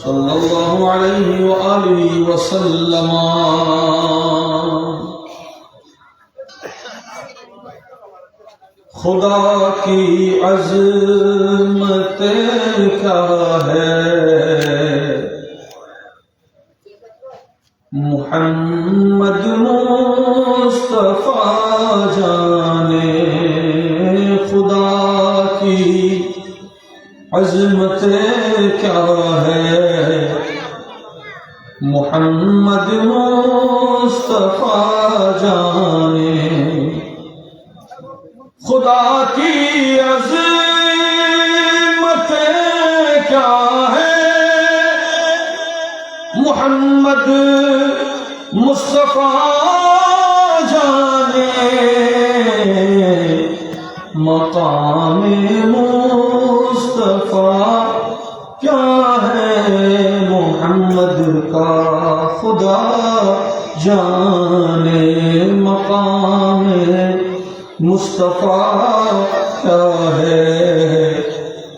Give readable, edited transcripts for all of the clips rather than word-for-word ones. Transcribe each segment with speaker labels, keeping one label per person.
Speaker 1: सल्लल्लाहु अलैहि व आलिहि व सल्लम। खुदा की अज़मत क्या है, मुहम्मद मुस्तफा जाने। खुदा की अज़मत क्या है, मुहम्मद मुस्तफा जाने। खुदा की अज़मत क्या है, मुहम्मद मुस्तफा जाने। मकाम मुस्तफा क्या है, मुहम्मद का खुदा जाने। मकाम मुस्तफा क्या है,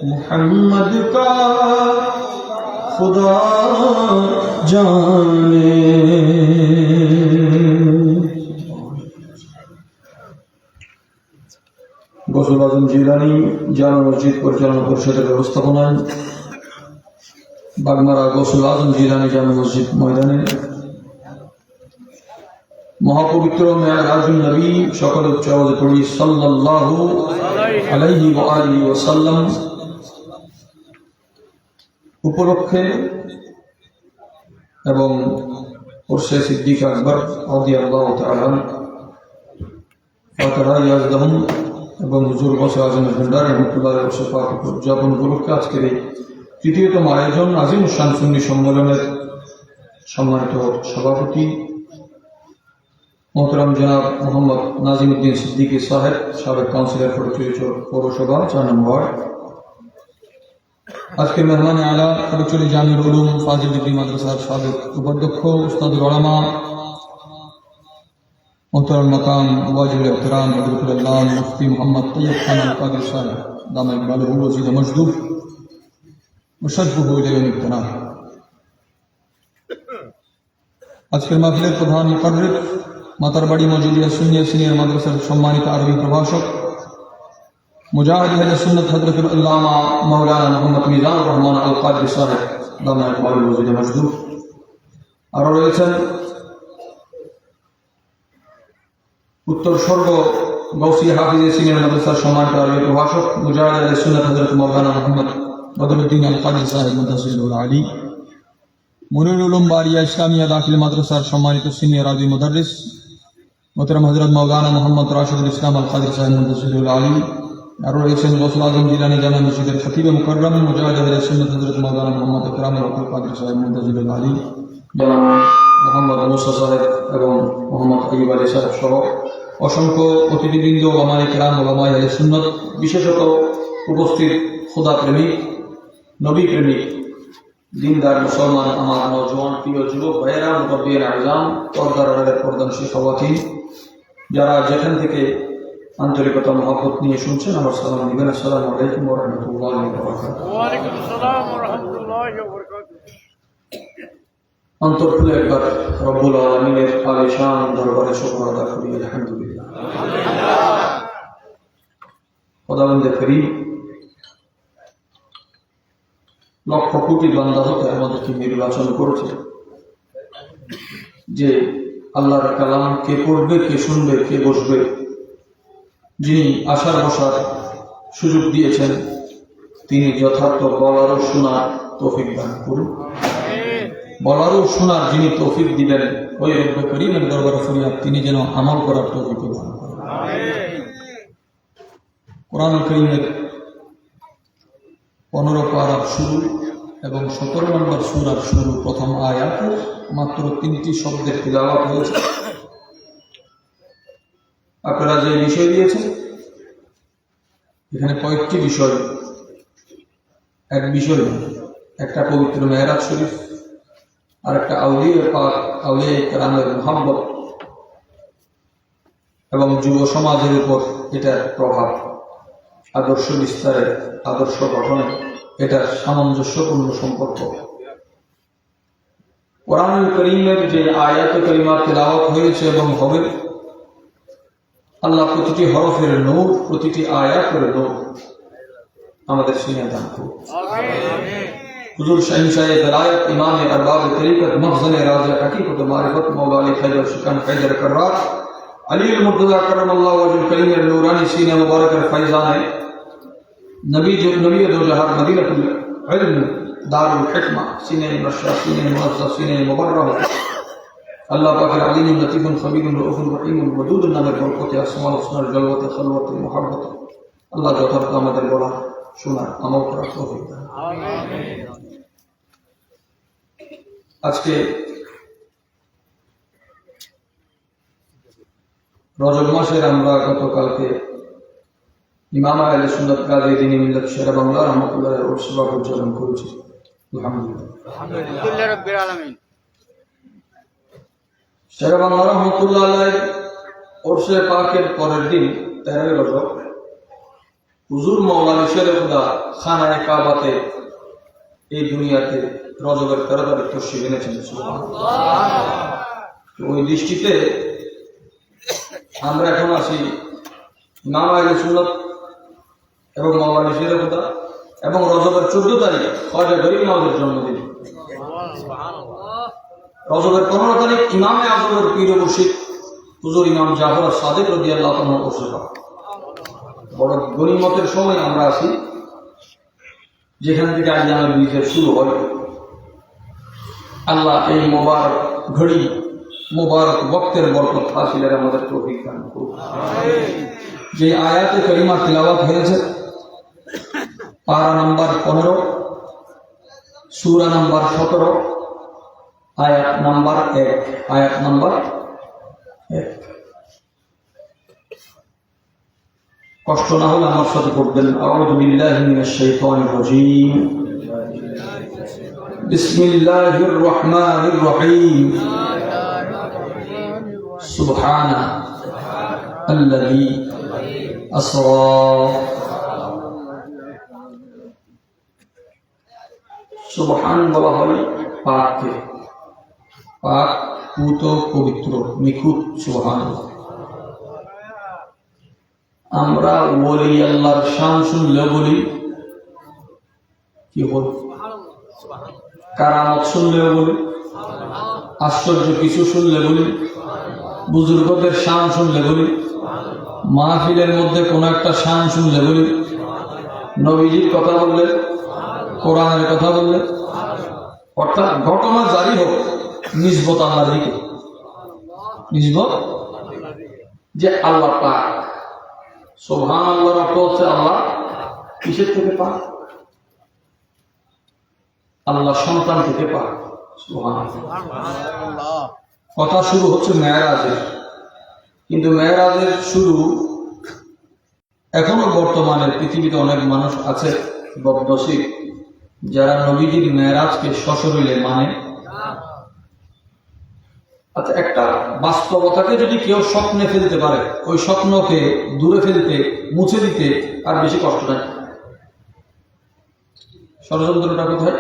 Speaker 1: मुहम्मद का खुदा जाने। গৌসুল আজম জিলানী জামে মসজিদ পরিচালনা পরিষদের ব্যবস্থাপনায় বাগমারা গৌসুল আজম জিলানী জামে মসজিদ ময়দানে মহাপবিত্র মেরাজুন নবী সকল উচ্চ আওয়াজে পড়ি সাল্লাল্লাহু আলাইহি ওয়া আলিহি ওয়া সাল্লাম উপলক্ষে এবং ওরসে সিদ্দিক আকবর রাদিয়াল্লাহু তাআলা ফাতরা ইয়াজদাহুম এবং হুজুর গৌসে আজম ভান্ডার রহমাতুল্লাহ ওরসে পাক উদযাপন উপলক্ষে আজকের এই তৃতীয়তম আয়োজন আজিম শান সুন্নি সম্মেলনের সম্মানিত সভাপতি মোহতরম জনাব মোহাম্মদ নাজিমউদ্দিন সিদ্দিকী সাহেব, সাবেক কাউন্সিলর ফটিকছড়ি পৌরসভা 4 নং ওয়ার্ড। আজকের মেহমান আলা ফটিকছড়ি জামিউল উলুম ফাজিল ডিগ্রি মাদ্রাসার সাবেক উপাধ্যক্ষ উস্তাদুল উলামা মোহতরম মাকাম ওয়াজিবুল ইহতিরাম হযরতুল আল্লামা মুফতি মুহাম্মদ তৈয়ব খান আল কাদির সাহেব দামাত ইকবালুহু ওয়া জিদ মজদুব মুশাররফুহু ইলা ইয়াউমিদ দিন। আজকের মাহফিলের প্রধান মুকাররির মাতারবাড়ি মজুলিয়া সুন্নিয়া সিনিয়র মাদ্রাসার সম্মানিত আরবি প্রভাষক মুজাহিদ আহলে সুন্নাত হযরতুল আল্লামা মাওলানা মুহাম্মদ মিজানুর রহমান আল কাদরি সাহেব দামাত ইকবালুহু ওয়া জিদ মজদুব। আরো রয়েছেন উত্তর স্বর্গ গৌসিয়া হাফিজ সিনিয়র মাদ্রাসার সম্মানিত আরবি প্রভাষক মুজাহিদ আহলে সুন্নাত হযরত মাওলানা মুহাম্মদ বদরুদ্দিন আল কাদরি সাহেব মুদাসসিরুল আলী। মুনিরুল উলুম বারিয়া ইসলামিয়া দাখিল মাদ্রাসার সম্মানিত সিনিয়র আরবি মুদাররিস মোহতরম হযরত মাওলানা মুহাম্মদ রাশিদুল ইসলাম আল কাদরি সাহেব মুদাসসিরুল আলী। আরো রয়েছেন গৌসুল আজম জিলানী জামে মসজিদের খতিব মুকাররম মুজাহিদ আহলে সুন্নাত হযরত মাওলানা মুহাম্মদ ইকরামুল হক কাদরি সাহেব মুদাসসিরুল আলী, জনাব মোহাম্মদ মুসা সাহেব এবং মোহাম্মদ আইয়ুব আলী সাহেব সহ অসংখ্য অতিথিবৃন্দ, ওলামায়ে কেরাম, ওলামায়ে আহলে সুন্নাত, বিশেষত উপস্থিত খোদা প্রেমিক, নবী প্রেমিক, দিনদার মুসলমান আমার নওজোয়ান প্রিয় যুবক ভাইয়েরা, মুতাব্বিয়িন আযম, পর্দার আড়ালের পর্দানশীল খাওয়াতিন, যারা যেখান থেকে আন্তরিকতা মহব্বত নিয়ে শুনছেন, আমার সালাম দিবেন। আসসালামু আলাইকুম ওয়া রাহমাতুল্লাহি ওয়া বারাকাতুহু। ওয়া আলাইকুম আসসালাম ওয়া রাহমাতুল্লাহি ওয়া বারাকাতুহু। অন্তর খুলে একবার রব্বুল আলামিনের আলিশান দরবারে শুকর আদা করি, আলহামদুলিল্লাহ। খোদাবন্দে করিম লক্ষ কোটি বান্দা হতে আমাদেরকে নির্বাচন করেছে যে আল্লাহর কালাম কে পড়বে, কে শুনবে, কে বসবে, যিনি আসার বসার সুযোগ দিয়েছেন তিনি যথার্থ বলার ও শোনার তৌফিক দান করুন। বলার ও শোনার যিনি তৌফিক দিবেন ওই রব্বে করিমের দরবারে ফরিয়াদ তিনি যেন আমল করার তৌফিক দান করেন। কোরআন কারীমের 15 পারার শুরু এবং 17 নম্বর সূরার শুরু প্রথম আয়াতে মাত্র 3টি শব্দের তিলাওয়াত হয়েছে। আপনারা যে বিষয় দিয়েছেন এখানে কয়েকটি বিষয়, এক বিষয়, একটা পবিত্র মেহরাজ শরীফ, আর একটা আউলিয়া পাক, আউলিয়া কেরামের মুহাব্বত এবং যুব সমাজের উপর এটার প্রভাব, আদর্শ বিস্তারে, আদর্শ গঠনে এটার সামঞ্জস্যপূর্ণ সম্পর্ক। কোরআনুল কারীমের যে আয়াত কারিমা তেলাওয়াত হয়েছে এবং হবে, আল্লাহ প্রতিটি হরফের নূর, প্রতিটি আয়াতের নূর আমাদের সিনে দান করুন। হুজুর শাহিনশাহে বেলায়েত, ইমামে আরবাবে তরিকত, মখজনে রাজে হাকিকত মারিফত, মওলা আলী খাইবার শিকান হায়দার কাররার, আলীউল মুর্তজা কররামাল্লাহু ওয়াজহুল কারীমের নূরানি সিনে মুবারকের ফয়জানে নবী দো জাহার মদিনাতুল ইলম, দারুল হিকমা, সিনে মুশা, সিনে মুআজ্জাজ, সিনে মুবাররহ, আল্লাহ পাকের আলিমুল লতীফুল খবীরুল রউফুর রহিমুল ওয়াদুদুন নামের বরকতে, আসমাউল হুসনার জলওয়াতে খলওয়াতে মুহাব্বতে আল্লাহ যথার্থ আমাদের বলা শোনা আমল করার তৌফিক দান। আজকে রজব মাসের আমরা গতকালকে ইমাম আহলে সুন্নাত কাজী দ্বীন মিল্লাত শেরে বাংলা রাহমাতুল্লাহ উরস উদযাপন করেছি। আলহামদুলিল্লাহ রাব্বিল আলামিন। শেরে বাংলা রাহমাতুল্লাহ আলাইহি উরসে পাকের পরের দিন 13 রজব হুজুর মাওলানা শেরে খুদা খানায়ে কাবাতে এই দুনিয়াতে রজবের 13 তারিখ তশরিফ এনেছেন। সুবহানাল্লাহ। ওই দৃষ্টিতে আমরা এখন আসি ইমাম আহলে সুন্নাত এবং মাওলানা শেরে খুদা এবং রজবের 14 তারিখ খাজা গরিব নওয়াজের জন্মদিন। রজবের 15 তারিখ ইমামে আজমের পীর ও মুর্শিদ হুজুর ইমাম জাফর সাদিক রাদিয়াল্লাহু তাআলা ওরসে বড় গনিমতের সময় আমরা আছি, যেখান থেকে আজ আমার বিজয় শুরু হয়। আল্লাহ এই মোবারক ঘড়ি, মোবারক ওয়াক্তের বরকত হাসিলের আমাদের তৌফিক দান করুন। যে আয়াতে কারিমা তিলাওয়াত হয়েছে, পারা নাম্বার 15, সূরা নাম্বার 17, আয়াত নাম্বার 1, আয়াত নাম্বার 1। কষ্ট না হলে আমার সাথে পড়বেন। আউযু বিল্লাহি মিনাশ শাইতানির রাজীম। বিসমিল্লাহির রহমানির রহিম। সুবহানা আল্লাযী আসরা। সুবহান বলা হয় পাককে, পাক, পুত, পবিত্র, নিখুঁত। সুবহানাল্লাহ। আমরা ওলি আল্লাহর শান শুনলে বলি কি বল, কারামত শুনলেও বলি, আশ্চর্য কিছু শুনলে বলি, বুজুর্গদের শান শুনলে বলি, মাহফিলের মধ্যে কোন একটা শান শুনলে বলি, নবীজির কথা বললে, কোরআনের কথা বললে, অর্থাৎ ঘটনা জারি হোক নিসবত আল্লাহর দিকে, নিসবত যে আল্লাহ পাক। সুবহানাল্লাহর অর্থ হচ্ছে আল্লাহ কিসের থেকে পাক? আল্লাহ সন্তান থেকে পাক। সুবহানাল্লাহ। কথা শুরু হচ্ছে মেরাজের, কিন্তু মেরাজের শুরু এখনো বর্তমানে পৃথিবীতে অনেক মানুষ আছে বদনসিব, যারা নবীজির মেরাজকে সশরীরে মানে। আচ্ছা, একটা বাস্তবতাকে যদি কেউ স্বপ্নে ফেলতে পারে, ওই স্বপ্নকে দূরে ফেলতে, মুছে দিতে আর বেশি কষ্ট নাই। ষড়যন্ত্রটা কোথায়?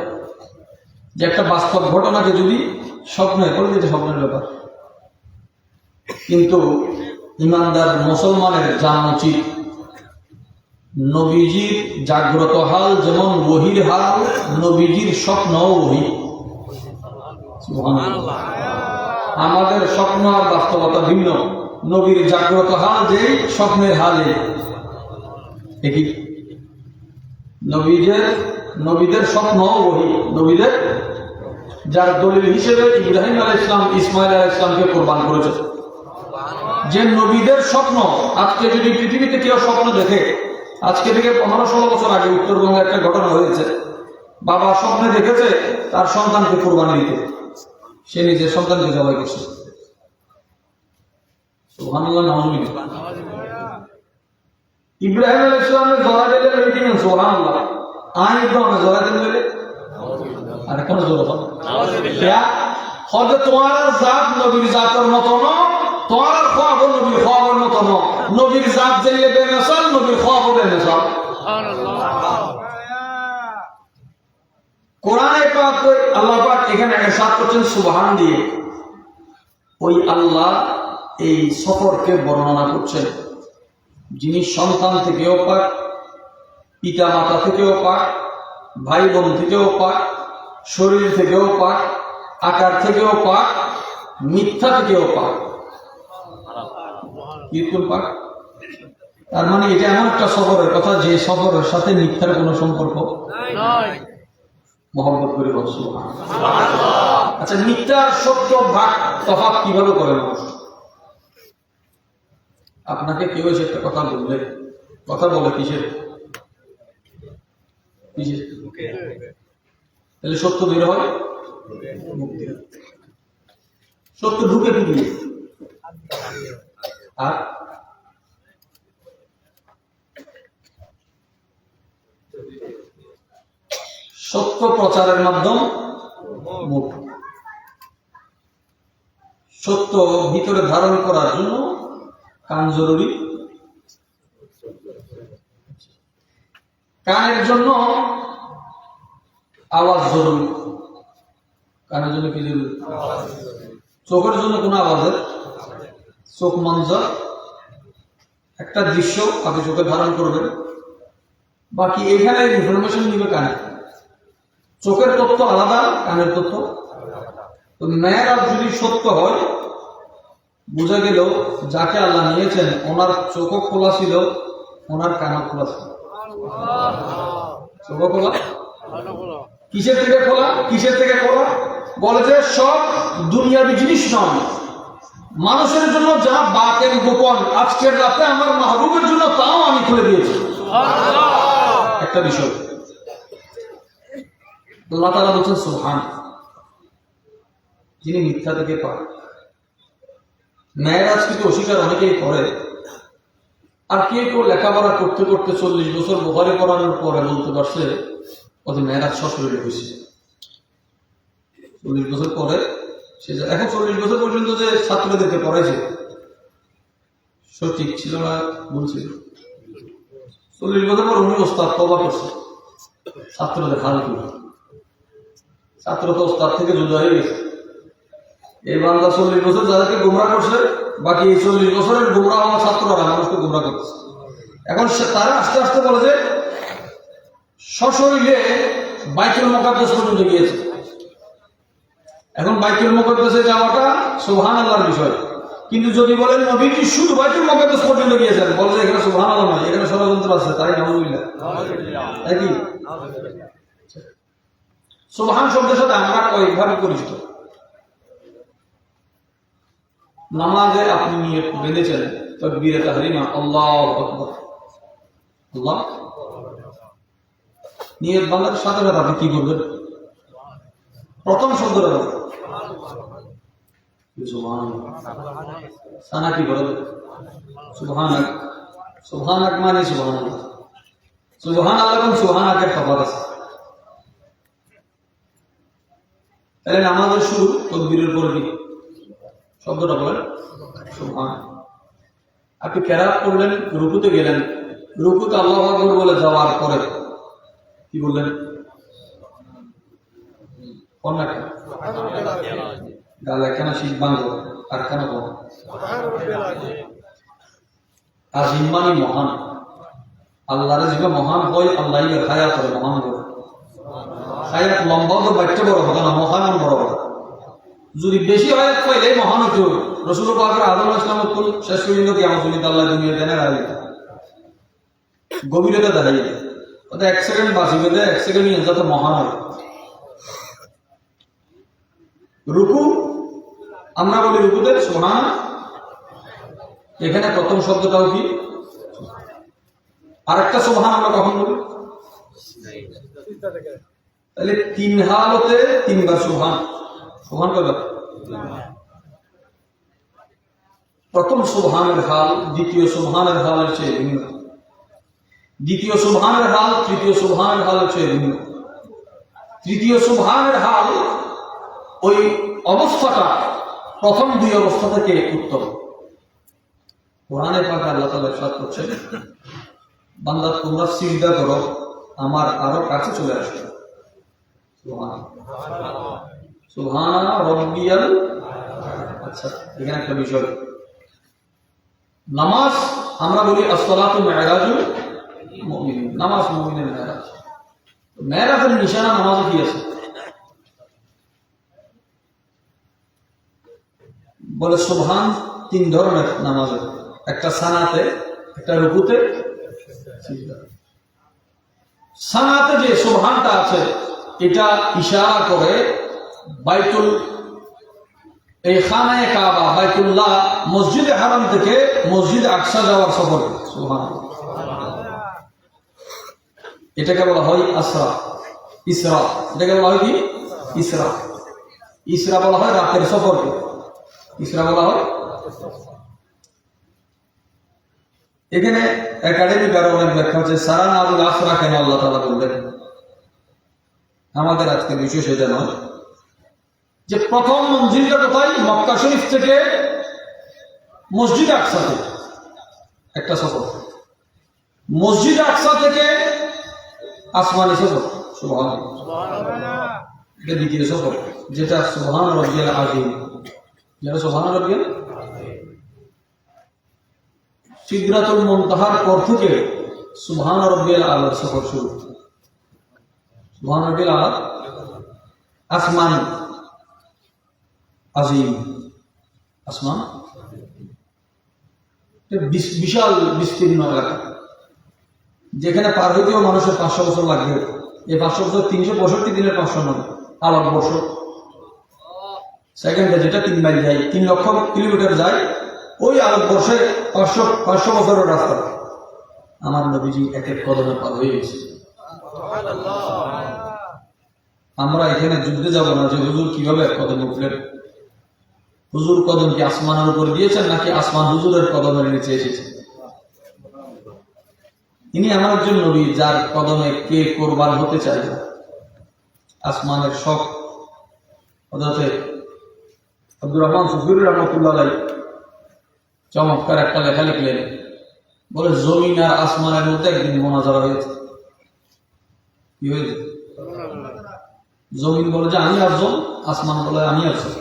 Speaker 1: যে একটা বাস্তব ঘটনাকে যদি স্বপ্নে করে দিতে, স্বপ্নের ব্যাপার। কিন্তু ইমানদার মুসলমানের জানা উচিত, নবীজির জাগ্রত হাল যেমন ওহীর হাল, নবীজির স্বপ্নও ওহী। সুবহানাল্লাহ। আমাদের স্বপ্ন আর বাস্তবতা ভিন্ন। নবীর জাগ্রত হাল যে স্বপ্নের হালে একই। নবীদের স্বপ্ন ওহী, নবীদের, যার দলিল হিসেবে ইব্রাহিম আলাইহিস সালাম ইসমাইল আলাইহিস সালামকে কুরবান করেছে। যে নবীদের স্বপ্ন, আজকে যদি পৃথিবীতে কেউ স্বপ্ন দেখে, আজকে থেকে 15-16 বছর আগে উত্তরবঙ্গে একটা ঘটনা হয়েছে। বাবা স্বপ্নে দেখেছে তার সন্তানকে কুরবানি দিতে, সে নিজের সন্তানকে জবাই করছে। সুবহানাল্লাহ, নাউযুবিল্লাহ। ইব্রাহিম আলাইহিস সালামের জড়া দিলে রেডিং সুবহানাল্লাহ আই ইব্রাহিম জড়া দিলে আর কোন জড়া হবে নাউযুবিল্লাহ হযরত তোমার জাত নবীর জাতের মত না তোমার খোয়াব নবীর খোয়াবের মত না নবীর জাত যেলে বেমিসাল নবীর খোয়াব বেমিসাল সুবহানাল্লাহ কোরআনে পাক আল্লাহ পাক এখানে ইরশাদ করছেন সুবহান দিয়ে ওই আল্লাহ এই সফরকে বর্ণনা করছেন যিনি সন্তান থেকেও পাক পিতা মাতা থেকেও পাক ভাই বোন থেকেও পাক শরীর থেকেও পাক আকার থেকেও পাক মিথ্যা থেকেও পাক বিলকুল পাক তার মানে এটা এমন একটা সফরের কথা যে সফরের সাথে মিথ্যার কোনো সম্পর্ক নাই মহব্বত করে বল সুবহানাল্লাহ আচ্ছা মিথ্যার সত্য ভাগ তফাৎ কিভাবে করে মানুষ আপনাকে কেউ এসে একটা কথা বললে কথা বলে কিসের তাহলে সত্য বের হয় সত্য ঢুকে কি দিয়ে আর সত্য প্রচারের মাধ্যম মুখ সত্য ভিতরে ধারণ করার জন্য কান জরুরি কানের জন্য আওয়াজ জরুরি কানের জন্য কি জরুরি চোখের জন্য কোন আওয়াজের চোখ মঞ্জর একটা দৃশ্য আপনি চোখে ধারণ করবেন বাকি এখানে ইনফরমেশন নিবে কানে চোখের তথ্য আলাদা কানের তথ্য তো মেয়েরাজ যদি সত্য হয় বোঝা গেল যাকে আল্লাহ নিয়েছেন ওনার চোখও খোলা ছিল ওনার কানও খোলা ছিল চোখও খোলা কিসের থেকে খোলা কিসের থেকে খোলা বলে যে সব দুনিয়াবি জিনিস নয় মানুষের জন্য যা বাতের গোপন আজকের রাতে আমার মাহবুবের জন্য তাও আমি খুলে দিয়েছি একটা বিষয় আল্লাহ তাআলা বলছেন সুবহান যিনি মিথ্যা থেকে পান মেয়েরাজ কিন্তু অস্বীকার অনেকেই করে আর কেউ কেউ লেখাপড়া করতে করতে 40 বছর বুখারী পড়ানোর পরে বলতে পারছে ওদের মেয়েরাজ শ্বশুরে হয়েছে 40 বছর পরে সে এখন 40 বছর পর্যন্ত যে ছাত্রদেরকে পড়াইছে সঠিক ছিল না বলছিল 40 বছর পর উনি ওস্তাদ তওবা করছে ছাত্রদের হাল তুলে ছাত্র তো ওস্তাদ থেকে জুদা হয়ে গেছে এই বান্দা 40 বছর যাদেরকে গুমরা করছে বাকি এই 40 বছরের গুমরা হওয়া ছাত্ররা মানুষকে গুমরা করছে এখন তারা আস্তে আস্তে বলে যে সশরীরে বাইতুল মুকাদ্দাস পর্যন্ত গিয়েছে এখন বাইতুল মুকাদ্দাসে যাওয়াটা সুবহানাল্লাহর বিষয় কিন্তু যদি বলেন নবীজি শুধু বাইতুল মুকাদ্দাস পর্যন্ত গিয়েছেন বলে যে এখানে সুবহানাল্লাহ নয় এখানে ষড়যন্ত্র আছে তাই নাউযুবিল্লাহ একই সুবহান শব্দের সাথে আমরা কয়েকভাবে পরিচিত নামাজে আপনি নিয়ত বেঁধেছেন তাকবীরে তাহরিমা আল্লাহু আকবার আল্লাহ নিয়ত বাঁধার সাথে সাথে আপনি কি করবেন প্রথম শব্দটা সুবহানাল্লাহ সানা কি বলবেন সুবহানাক সুবহানাক মানে সুবহানাল্লাহ সুবহানাল্লাহ এবং সুবহানাকের তফাৎ আছে তাহলে নামাজের শুরু তাকবীরের পর কি শব্দটা বলেন সুবহান আপনি কেরাত করলেন রুকুতে গেলেন রুকুতে আল্লাহু আকবার বলে যাওয়ার পরে কি বললেন কোনটা গালে কেন শীত বাংলো আর কেন বল আজিম মানে মহান আল্লাহর জিবা মহান হয় আল্লাহই খায়া করে মহান হয় খায়াত লম্বা তো বাচ্চা বড় হবে না মহান বড় হবে যদি বেশি হায়াত পাইলে মহান হতো রাসূল পাকের আদম আলাইহিস সালাম তো শেষ পর্যন্ত কিয়ামত পর্যন্ত আল্লাহ দুনিয়াতে না রাখবে গভীরতা দাঁড়িয়ে ওটা 1 সেকেন্ড বাঁচিবে 1 সেকেন্ড যত মহান হবে রুকু আমরা বলি রুকুতে সুবহান এখানে প্রথম শব্দটাও কি আরেকটা সুবহান আমরা কখন বলি তাহলে 3 হালতে 3 বার সুবহান সুবহান কয়বার প্রথম সুবহানের হাল দ্বিতীয় সুবহানের হালের চেয়ে ভিন্ন দ্বিতীয় সুবহানের হাল, তৃতীয় সুবহানের হাল হচ্ছে ভিন্ন। তৃতীয় সুবহানের হাল ওই অবস্থাটা প্রথম দুই অবস্থা থেকে উত্তম। কোরআনে পাকে আল্লাহ তাআলা ইরশাদ করছেন, বান্দা তোমরা সিজদা করো, আমার আরো কাছে চলে আসবে। সুবহানাল্লাহ, সুবহান রাব্বিয়াল। আচ্ছা, এখানে একটা বিষয়, নামাজ আমরা বলি আসসালাতু মিরাজুল মুমিন, নামাজ মুমিনের মেরাজ। মেরাজের নিশানা নামাজে কি আছে? বলে সুবহান তিন ধরনের নামাজে, একটা সানাতে, একটা রুকুতে, সিজদা। সানাতে যে সুবহানটা আছে এটা ইশারা করে বাইতুল এই খানায়ে কাবা, বাইতুল্লাহ, মসজিদে হারাম থেকে মসজিদে আকসা যাওয়ার সফর। সুবহানাল্লাহ, এটাকে বলা হয় আসরা, ইসরা। এটাকে বলা হয় কি? ইসরা। ইসরা বলা হয় রাতের সফরকে, ইসরা বলা হয়। এখানে একাডেমিক আরো অনেক ব্যাখ্যা হচ্ছে, সারা নাজুল আসরা কেন আল্লাহ তাআলা বললেন। আমাদের আজকে বিষয় সেটা নয়, যে প্রথম মঞ্জিলটা কোথায়? মক্কা শরীফ থেকে মসজিদ আকসাতে একটা সফর, মসজিদ আকসা থেকে আসমানি সফর। সুবহানাল্লাহ, এটা দ্বিতীয় সফর, যেটা সুবহান রাব্বিয়াল আযীম, যেটা সুবহান রাব্বিয়াল। সিদরাতুল মুনতাহার পর থেকে সুবহান রাব্বিয়াল আলার সফর শুরু। সুবহান রাব্বিয়াল আলা, আসমান আযীম, আসমান বিশাল বিস্তীর্ণ এলাকা, যেখানে পার হইতেও মানুষের 500 বছর লাগবে। এই 500 বছর 365 দিনের 500 নয়, আলোক বর্ষ সেকেন্ডে, যেটা 3 মাইল যায়, 3 লক্ষ কিলোমিটার যায়, ওই আলোক বর্ষে 500 বছরের রাস্তা। আমার নবীজি এক এক কদমে পার হয়ে গেছে। আমরা এখানে যুদ্ধে যাব না যে হুজুর কিভাবে এক কদমে উঠলেন। হুজুর কদম কি আসমানের উপর দিয়েছেন, নাকি আসমান হুজুরের কদমের নিচে এসেছে? ইনি এমন একজন নবী যার কদমে কে কোরবান হতে চায়। আসমানের শখ। হযরতে আব্দুর রহমান সুফিউর রহমাতুল্লাহ আলাইহি চমৎকার একটা লেখা লিখলেন, বলে জমিন আর আসমানের মধ্যে একদিন মোনাজারা হয়েছে। কি হয়েছে? জমিন বলে যে আমি আফজল, আসমান বলে আমি আফজল।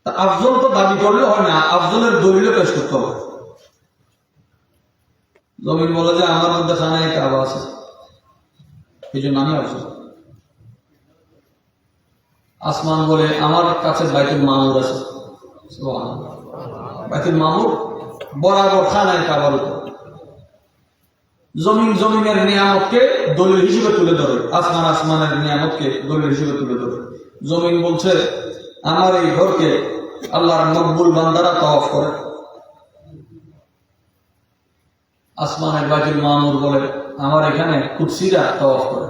Speaker 1: আফজল তো দাবি করলে হয় না, আফজলের দলিল পেশ করতে হবে। জমিন বলে যে আমার মধ্যে খানায়ে কাবা আছে, এই জন্য আমি আফজল। আসমান বলে আমার কাছে বাইতুল মামুর আছে, বাইতুল মামুর বরাবর খানায়ে কাবার উপর। জমিন জমিনের নিয়ামতকে দলিল হিসেবে তুলে ধরে, আসমান আসমানের নিয়ামতকে দলিল হিসেবে তুলে ধরে। জমিন বলছে আমার এই ঘরকে আল্লাহর মকবুল বান্দারা তাওয়াফ করে। আসমানের বাইতুল মামুর বলে আমার এখানে কুদসিরা তাওয়াফ করে।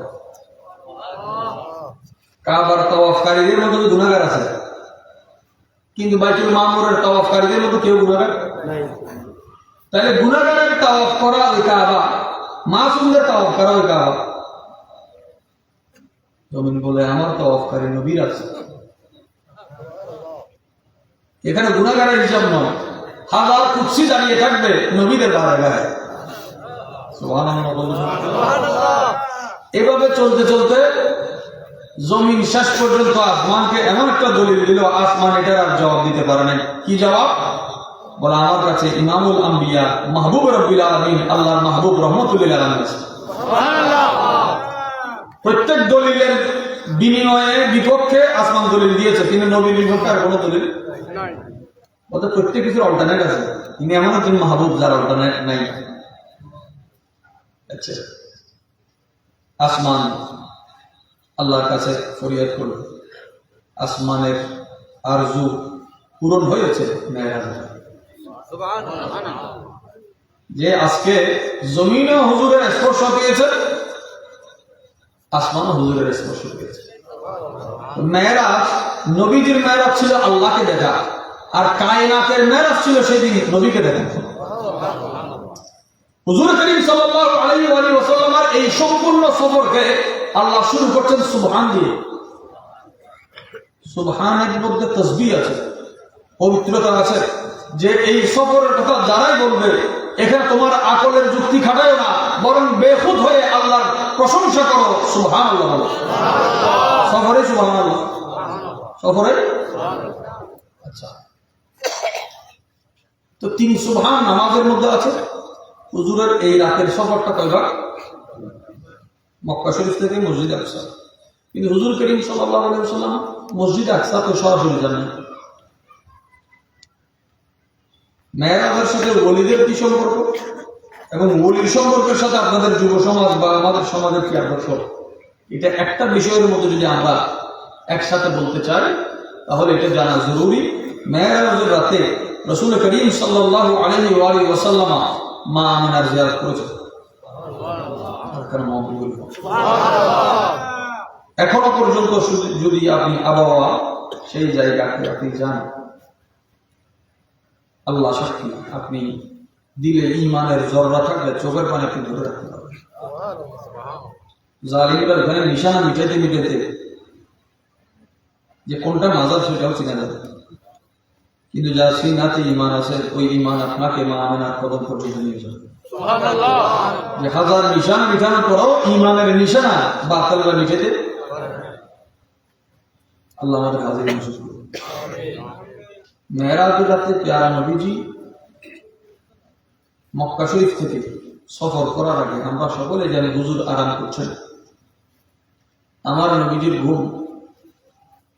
Speaker 1: কাবার তাওয়াফকারীদের মধ্যে তো গুনাহগার আছে, কিন্তু বাইতুল মামুরের তাওয়াফকারীদের মধ্যে কেউ গুনাহগার নাই। তাহলে গুনাহগারের তাওয়াফ করা ওই কাবা, মাসুমদের তাওয়াফ করা ওই কাবা। জমিন বলে আমার তাওয়াফকারী নবীর আছে। এখানে গুনাহগারের হিসাব নয়, হাজার কুদসি দাঁড়িয়ে থাকবে নবীদের বারাগায়। সুবহানাল্লাহ। এভাবে চলতে চলতে জমিন শেষ পর্যন্ত আসমানকে এমন একটা দলিল দিল, আসমান এটার আর জবাব দিতে পারে নাই। কি জবাব? বলে আমার কাছে ইমামুল আম্বিয়া মাহবুব রব্বিল আলামিন, আল্লাহর মাহবুব রহমতুল লিল আলামিন আছে। সুবহানাল্লাহ। প্রত্যেক দলিলের বিনিময়ে বিপক্ষে আসমান দলিল দিয়েছে, কিন্তু নবীর বিপক্ষে আর কোনো দলিল নাই। অর্থাৎ প্রত্যেক কিছুর অল্টারনেট আছে, তিনি এমন একজন মাহবুব যার অল্টারনেট নাই। আচ্ছা, আসমান আল্লাহর কাছে ফরিয়াদ করল, আসমানের আরজু পূরণ হয়েছে মেরাজে। যে আজকে জমিনও হুজুরের স্পর্শ পেয়েছে, আসমানও হুজুরের স্পর্শ পেয়েছে। মেরাজ, নবীজির মেরাজ ছিল আল্লাহকে দেখা, আর কায়নাতের মেরাজ ছিল সেদিন নবীকে দেখা। হুজুর করিম সাল্লাল্লাহু আলাইহি ওয়া সাল্লামের এই সম্পূর্ণ সফরকে আল্লাহ শুরু করছেন সুবহান দিয়ে। সুবহানের মধ্যে তাসবিহ আছে, পবিত্রতা আছে, যে এই সফরের কথা যারাই বলবে এখানে তোমার আকলের যুক্তি খাটায়ও না, বরং বেখুদ হয়ে আল্লাহর প্রশংসা করো, সুবহানাল্লাহ বলো। সফরে সুবহানাল্লাহ, সফরে। আচ্ছা, তো 3 সুবহান নামাজের মধ্যে আছে। হুজুরের এই রাতের সফরটা কয়বার? মক্কা শরীফ থেকে মসজিদ আকসা। কিন্তু হুজুর করিম সাল্লাল্লাহু আলাইহি ওয়াসাল্লাম মসজিদ আকসা তো সরাসরি যান না। মেরাজের সাথে ওলিদের কি সম্পর্ক এবং ওলির সম্পর্কের সাথে আপনাদের যুব সমাজ বা আমাদের সমাজের কি আদর্শ, এটা একটা বিষয়ের মধ্যে যদি আমরা একসাথে বলতে চাই তাহলে এটা জানা জরুরি। মেরাজের রাতে রাসূল করিম সাল্লাল্লাহু আলাইহি ওয়াসাল্লাম মা আমিনার জিয়ারত করেছেন। এখনো পর্যন্ত যদি আপনি আবহাওয়া সেই জায়গাতে আপনি যান, আল্লাহ সাক্ষী, আপনি দিলে ঈমানের জররা থাকলে চোখের পানি আপনি ধরে রাখতে পারবেন। জালিমরা ওখানে নিশানা মিটাতে মিটাতে যে কোনটা মাজার সেটাও চিনা যাবে, কিন্তু যার সিনাতে ঈমান আছে ওই ঈমান আপনাকে মা আমিনার কদম পর্যন্ত নিয়ে যাবে। যে হাজার নিশানা মিটানোর পরও ঈমানের নিশানা বাতিলরা মিটাতে আল্লাহ আমাদের হাজির নসিব করুন। মেরাজের রাতে প্যারা নবীজি মক্কা শরীফ থেকে সফর করার আগে আমরা সকলে জানি হুজুর আরাম করছেন। আমার নবীজির ঘুম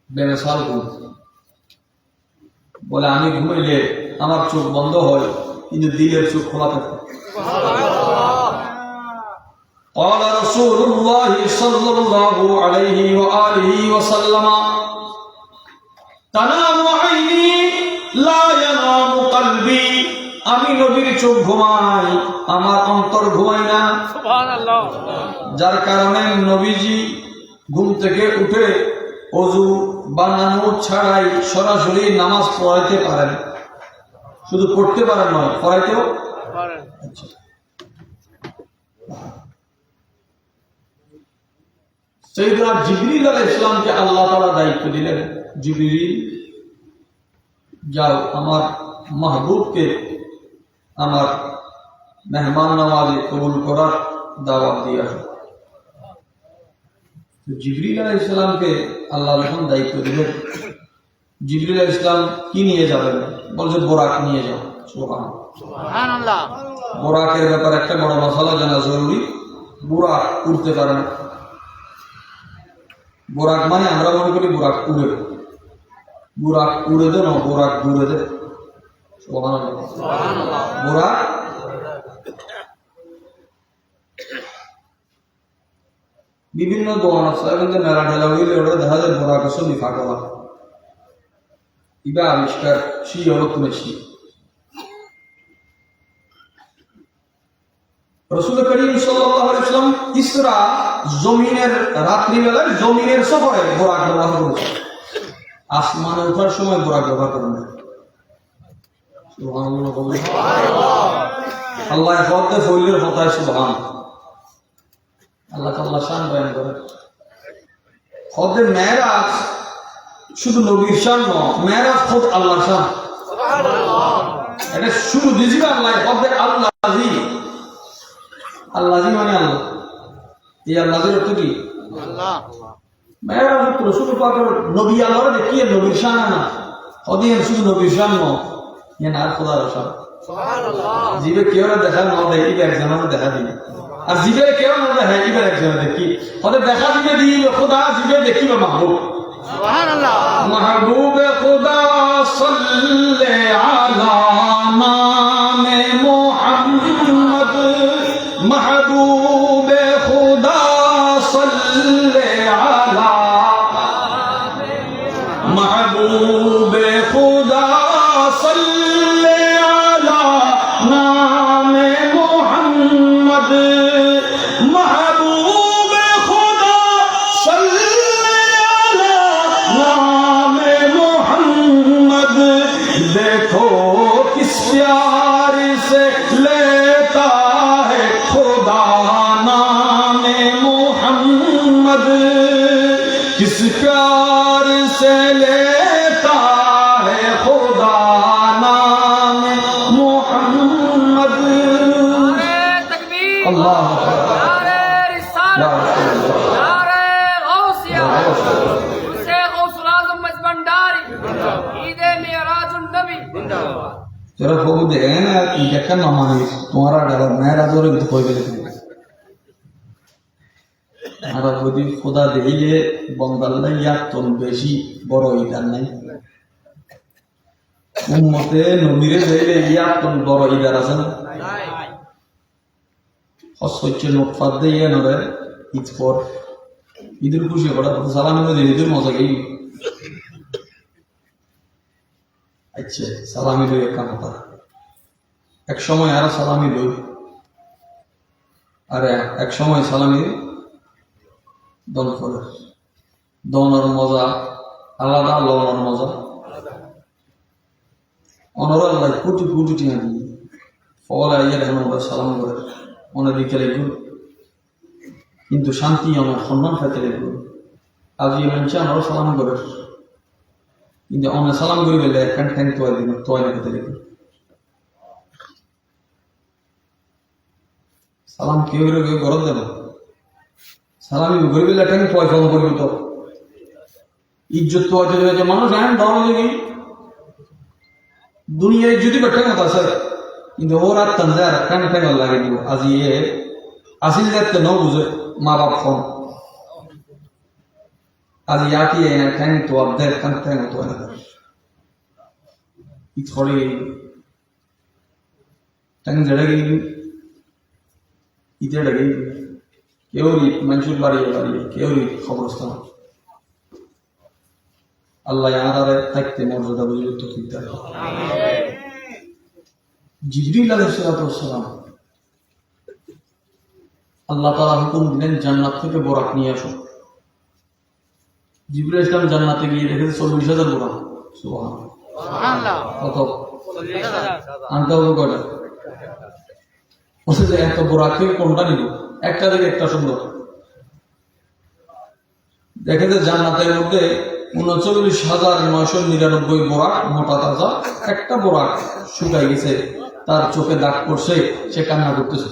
Speaker 1: বেমিসাল ঘুম, বলে আমি ঘুমাইলে আমার চোখ বন্ধ হয় কিন্তু দিলের চোখ খোলা থাকে। قال رسول الله صلى الله عليه وآله وسلم تنام عيني لا ينام قلبي, আমি নবীর চোখ ঘুমাই, আমার অন্তর ঘুমায় না। সুবহানাল্লাহ। যার কারণে নবীজি ঘুম থেকে উঠে ওযু বানানো ছাড়াই সরাসরি নামাজ পড়াইতে পারেন। শুধু পড়তে পারেন নয়, পড়াইতেও পারেন। আচ্ছা, সাইয়েদনা জিবরিল আলাইহিস সালামকে আল্লাহ তাআলা দায়িত্ব দিলেন, জিবরিল যাও আমার মাহবুবকে আমার মেহমান নওয়াজি কবুল করার দাওয়াত দিয়ে আসো। জিবরিল আলাইহিস সালামকে আল্লাহ যখন দায়িত্ব দিলেন, জিবরিল আলাইহিস সালাম কি নিয়ে যাবেন? বলছে বোরাক নিয়ে যাও। সুবহানাল্লাহ। বোরাকের ব্যাপারে একটা বড় মাসালা জানা জরুরি। বোরাক উড়তে পারে না। বোরাক মানে আমরা মনে করি বোরাক উড়ে, বোরাক উড়ে দে না, বোরাক দূরে দে। সুবহানাল্লাহ। বোরাক বিভিন্ন দোয়ান আছে, কিন্তু মেলা ঢেলা হইলে ওটা দেখা যায় বোরাক ছবি ফাঁকা ইবা আবিষ্কার শি হলো তুলেছি। রাসূল করিম সাল্লাল্লাহু আলাইহি ওয়াসাল্লাম ইসরা জমিনের রাত্রিবেলায় জমিনের সফরে বোরাক ব্যবহার করেছে, আসমানে ওঠার সময় বোরাক ব্যবহার করেন না। সুবহানাল্লাহ। আল্লাহ হতে ফইলের হতায় সুবহান। আল্লাহ তাআলা শান বয়ান করে। হতে মেরাজ শুধু নবীর শান নয়, মেরাজ খোদ আল্লাহর শান। সুবহানাল্লাহ। এটা শুরু দিয়েছিল আল্লাহ, হতে আল্লাহি। আল্লাহি মানে আল্লাহ। এই আল্লাহর অর্থ কি? আল্লাহ। মেরাজ তো শুধু পাকের নবী আল্লাহর দেখিয়ে নবীর শান না, হদিয়ে শুধু নবীর শান নয়, ইয়া না খোদার শান। সুবহানাল্লাহ। জিবে কেউ না দেখা না দেয়, এই একজনের দেখা দিই, আর জিবে কেউ না দেখে এবার একজনের দেখি, হতে দেখা দিবে দিই খোদা, জিবে দেখিবে মাহবুব। সুবহানাল্লাহ। মাহবুবে খোদা সাল্লে আলা নামে মুহাম্মদ, মাহবুবে খোদা সাল্লে আলা মাহবুবে খোদা সাল্লে আলা নামে মুহাম্মদ, মাহবুবে খোদা সাল্লে আলা নামে মুহাম্মদ, দেখো কিস প্यार से लेता से लेता है खुदा नाम मोहम्मद। अल्लाह जरा वो देखे ना देखा ना मानी तुम्हारा डर मैं राजों रे कोई भी नहीं आरा যদি খোদা দেইলে বন্দাল্লাহ ইয়াতন বেশি বড় ইদার নাই উম্মতে নবীরে দেইলে ইয়াতন বড় ইদার আছে না হচ্ছে নোটফাত দিয়ে নরে ঈদ পর ঈদের খুশি করা সালামি দিয়ে ঈদের মজা গেই আচ্ছা সালামি দিয়ে একটা কথা এক সময় আর সালামি দই আরে এক সময় সালামি দল করে দনের মজা আলাদা লওয়ার মজা অনর আল্লাহ কোটি কোটি টিয়া দিয়ে ফল আইয়ার এখন ওরা সালাম করে মনে দিকে লেগুন কিন্তু শান্তি আমার সম্মান খাইতে লেগুন আজ এই মানুষ আমারও সালাম করে কিন্তু অনেক সালাম করে গেলে একখান ঠ্যাং তোয়া দিন তোয়া খেতে লেগুন সালাম কেউ কেউ গরম দেব সালামি গরিব লেখানি পয়সা করবি তো ইজ্জত তো আছে মানুষ এখন ধর্ম দেখি দুনিয়ায় যদি বেঠে মতো আছে কিন্তু ওর আর তান যায় কান ঠেঙ লাগে দিব আজি এ আসিল যাতে ন বুঝে মা বাপ ফোন আজি ইয়াকি এ ঠেঙ তো আবদের কান ঠেঙ তো না ই থোড়ি ঠেঙ জড়ে গই ইতে লাগে কেউরি মঞ্জুর বাড়িয়ে বাড়িয়ে কেউরি খবরস্থান আল্লাহ আদারে থাকতে মর্যাদা বুঝে তো ঠিক থাকে জিবরিল আলাইহিস সালাম আল্লাহ তাআলা হুকুম দিলেন জান্নাত থেকে বোরাক নিয়ে আসো জিবরিল ইসলাম জান্নাতে গিয়ে দেখেছে 40,000 বোরাক সুবহানাল্লাহ কত 40,000 আনতে হবে কয়টা বলছে যে এত বোরাকে কোনটা নিব একটা থেকে একটা সুন্দর দেখে যে জান্নাতের মধ্যে 39,999 বোরাক মোটা তাজা একটা বোরাক শুকাই গেছে তার চোখে দাগ পড়ছে সে কান্না করতেছে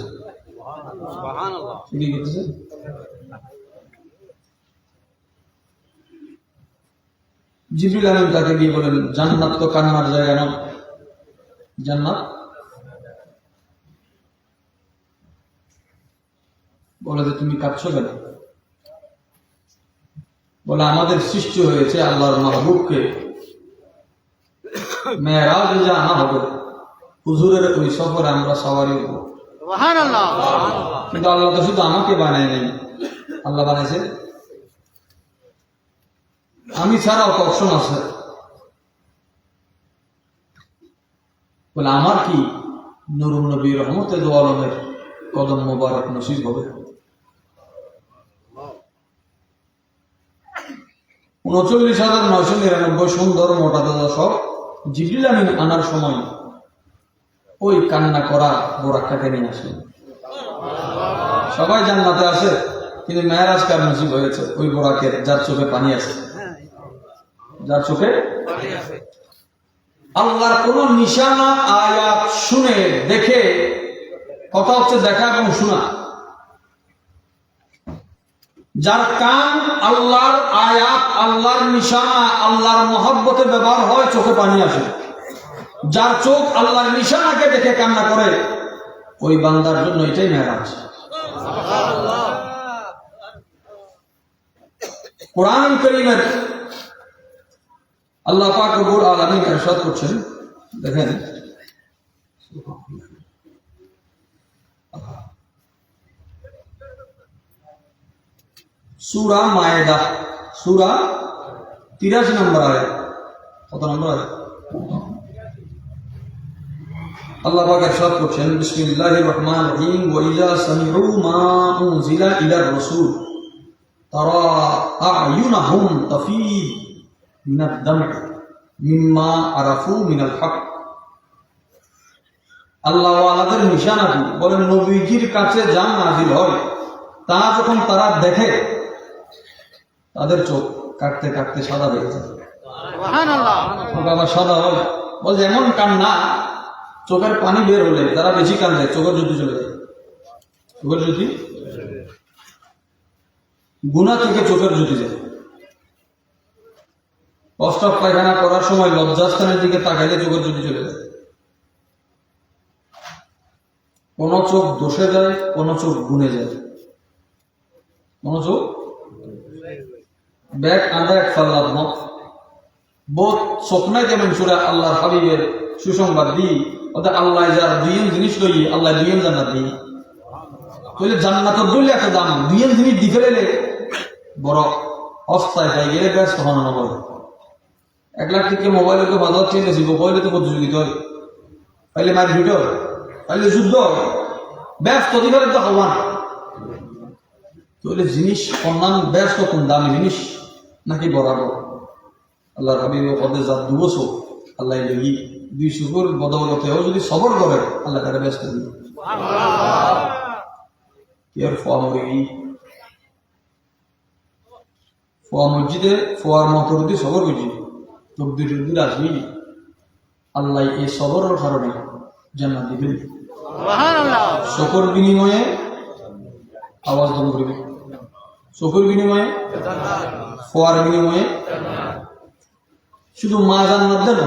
Speaker 1: কি করতেছে জিবরিল আমিন তাকে গিয়ে বলেন জান্নাত তো কান্নার জায়গা না জান্নাত বলে যে তুমি কাঁদছো কেন বলে আমাদের সৃষ্টি হয়েছে আল্লাহর মাহবুবকে মেরাজে যে আনা হবে হুজুরের ওই সফরে আমরা সবারই হবো সুবহানাল্লাহ কিন্তু আল্লাহ তো শুধু আমাকে বানায় নাই আল্লাহ বানাইছে আমি ছাড়াও অপশন আছে বলে আমার কি নুরুন নবী রহমতে দো আলমের কদম মোবারক নসিব হবে 39,999 সুন্দর মোটা দাদা সব জিবরিল আমিন আনার সময় ওই কান্না করা বোরাকটাকে নিয়ে আসে সবাই জান্নাতে আছে কিন্তু মেরাজ কার নসিব হয়েছে ওই বোরাকের যার চোখে পানি আছে যার চোখে পানি আছে আল্লাহর কোন নিশানা আয়াত শুনে দেখে কথা হচ্ছে দেখা এবং শোনা যার কান আল্লাহর আয়াত আল্লাহর নিশানা আল্লাহর মহব্বতে ব্যবহার হয় চোখে পানি আসে যার চোখ আল্লাহর নিশানাকে দেখে কান্না করে ওই বান্দার জন্য এটাই মেরাজ কুরআন কারীমের আল্লাহ পাক রব্বুল আলামিন ইরশাদ করছেন দেখেন সূরা মায়েদা সূরা 83 নম্বর আয়াত কত নম্বর আয়াত আল্লাহ পাক ইরশাদ করছেন বিসমিল্লাহির রহমানির রহিম ওয়া ইযা সামিউ মা উনজিলা ইলার রাসূল তারা আ'য়ুনাহুম তাফীদ মিনাদ দাম'i মিম্মা আরাফু মিনাল হক আল্লাহ ওয়ালাদের নিশানা কি বলেন নবীজির কাছে যা নাযিল হয় তা যখন তারা দেখে তাদের চোখ কাটতে কাটতে সাদা হয়ে যায় বাবা সাদা হয় বলছে এমন কান্না চোখের পানি বের হলে যারা বেশি কান্দে চোখের জ্যোতি চলে যায়। চোখের জ্যোতি গুণা থেকে চোখের জ্যোতি যায়। প্রস্রাব পায়খানা করার সময় লজ্জাস্থানের দিকে তাকাইলে চোখের জ্যোতি চলে যায়। কোন চোখ দোষে যায়, কোন চোখ গুণে যায়। কোন চোখ ব্যাগ আঁধা এক ফাল্লার মত বোধ স্বপ্নায় কেমন সুরা আল্লাহর হাবিবের সুসংবাদ দিই ওদের আল্লাহ যার দুইয়ের জিনিস লই আল্লাহ দুইয়ের জান্নাত দিই তাহলে জান্নাতের দইলে এত দাম দুইয়ের জিনিস দি ফেলে বড় অস্থায় পাই গেলে ব্যস্ত হন না বলে 1 লাখ থেকে মোবাইলকে বাজার চেয়ে আসিব কইলে তো প্রতিযোগিতা হয় পাইলে মার ভিডিও পাইলে যুদ্ধ ব্যস্ত দিকে তো হওয়ান তাহলে জিনিস অন্যান্য ব্যস্ত কোন দামি জিনিস নাকি বরাবর আল্লাহর হাবিব পদে যা দুবছর আল্লাহ লগি 2 শুকুর বদৌলতেও যদি সবর করে আল্লাহ তারা ব্যস্ত দিবে এর ফোয়া মসজিদে ফোয়ার মতরদি সবর বুঝি তকদির আসবি আল্লাহ এই সবরের কারণে জান্নাত দিবেন শকর বিনিময়ে আওয়াজ বন্ধ করবে শকর বিনিময়ে ফোয়ার বিনিময়ে শুধু মা জান্নাত দেন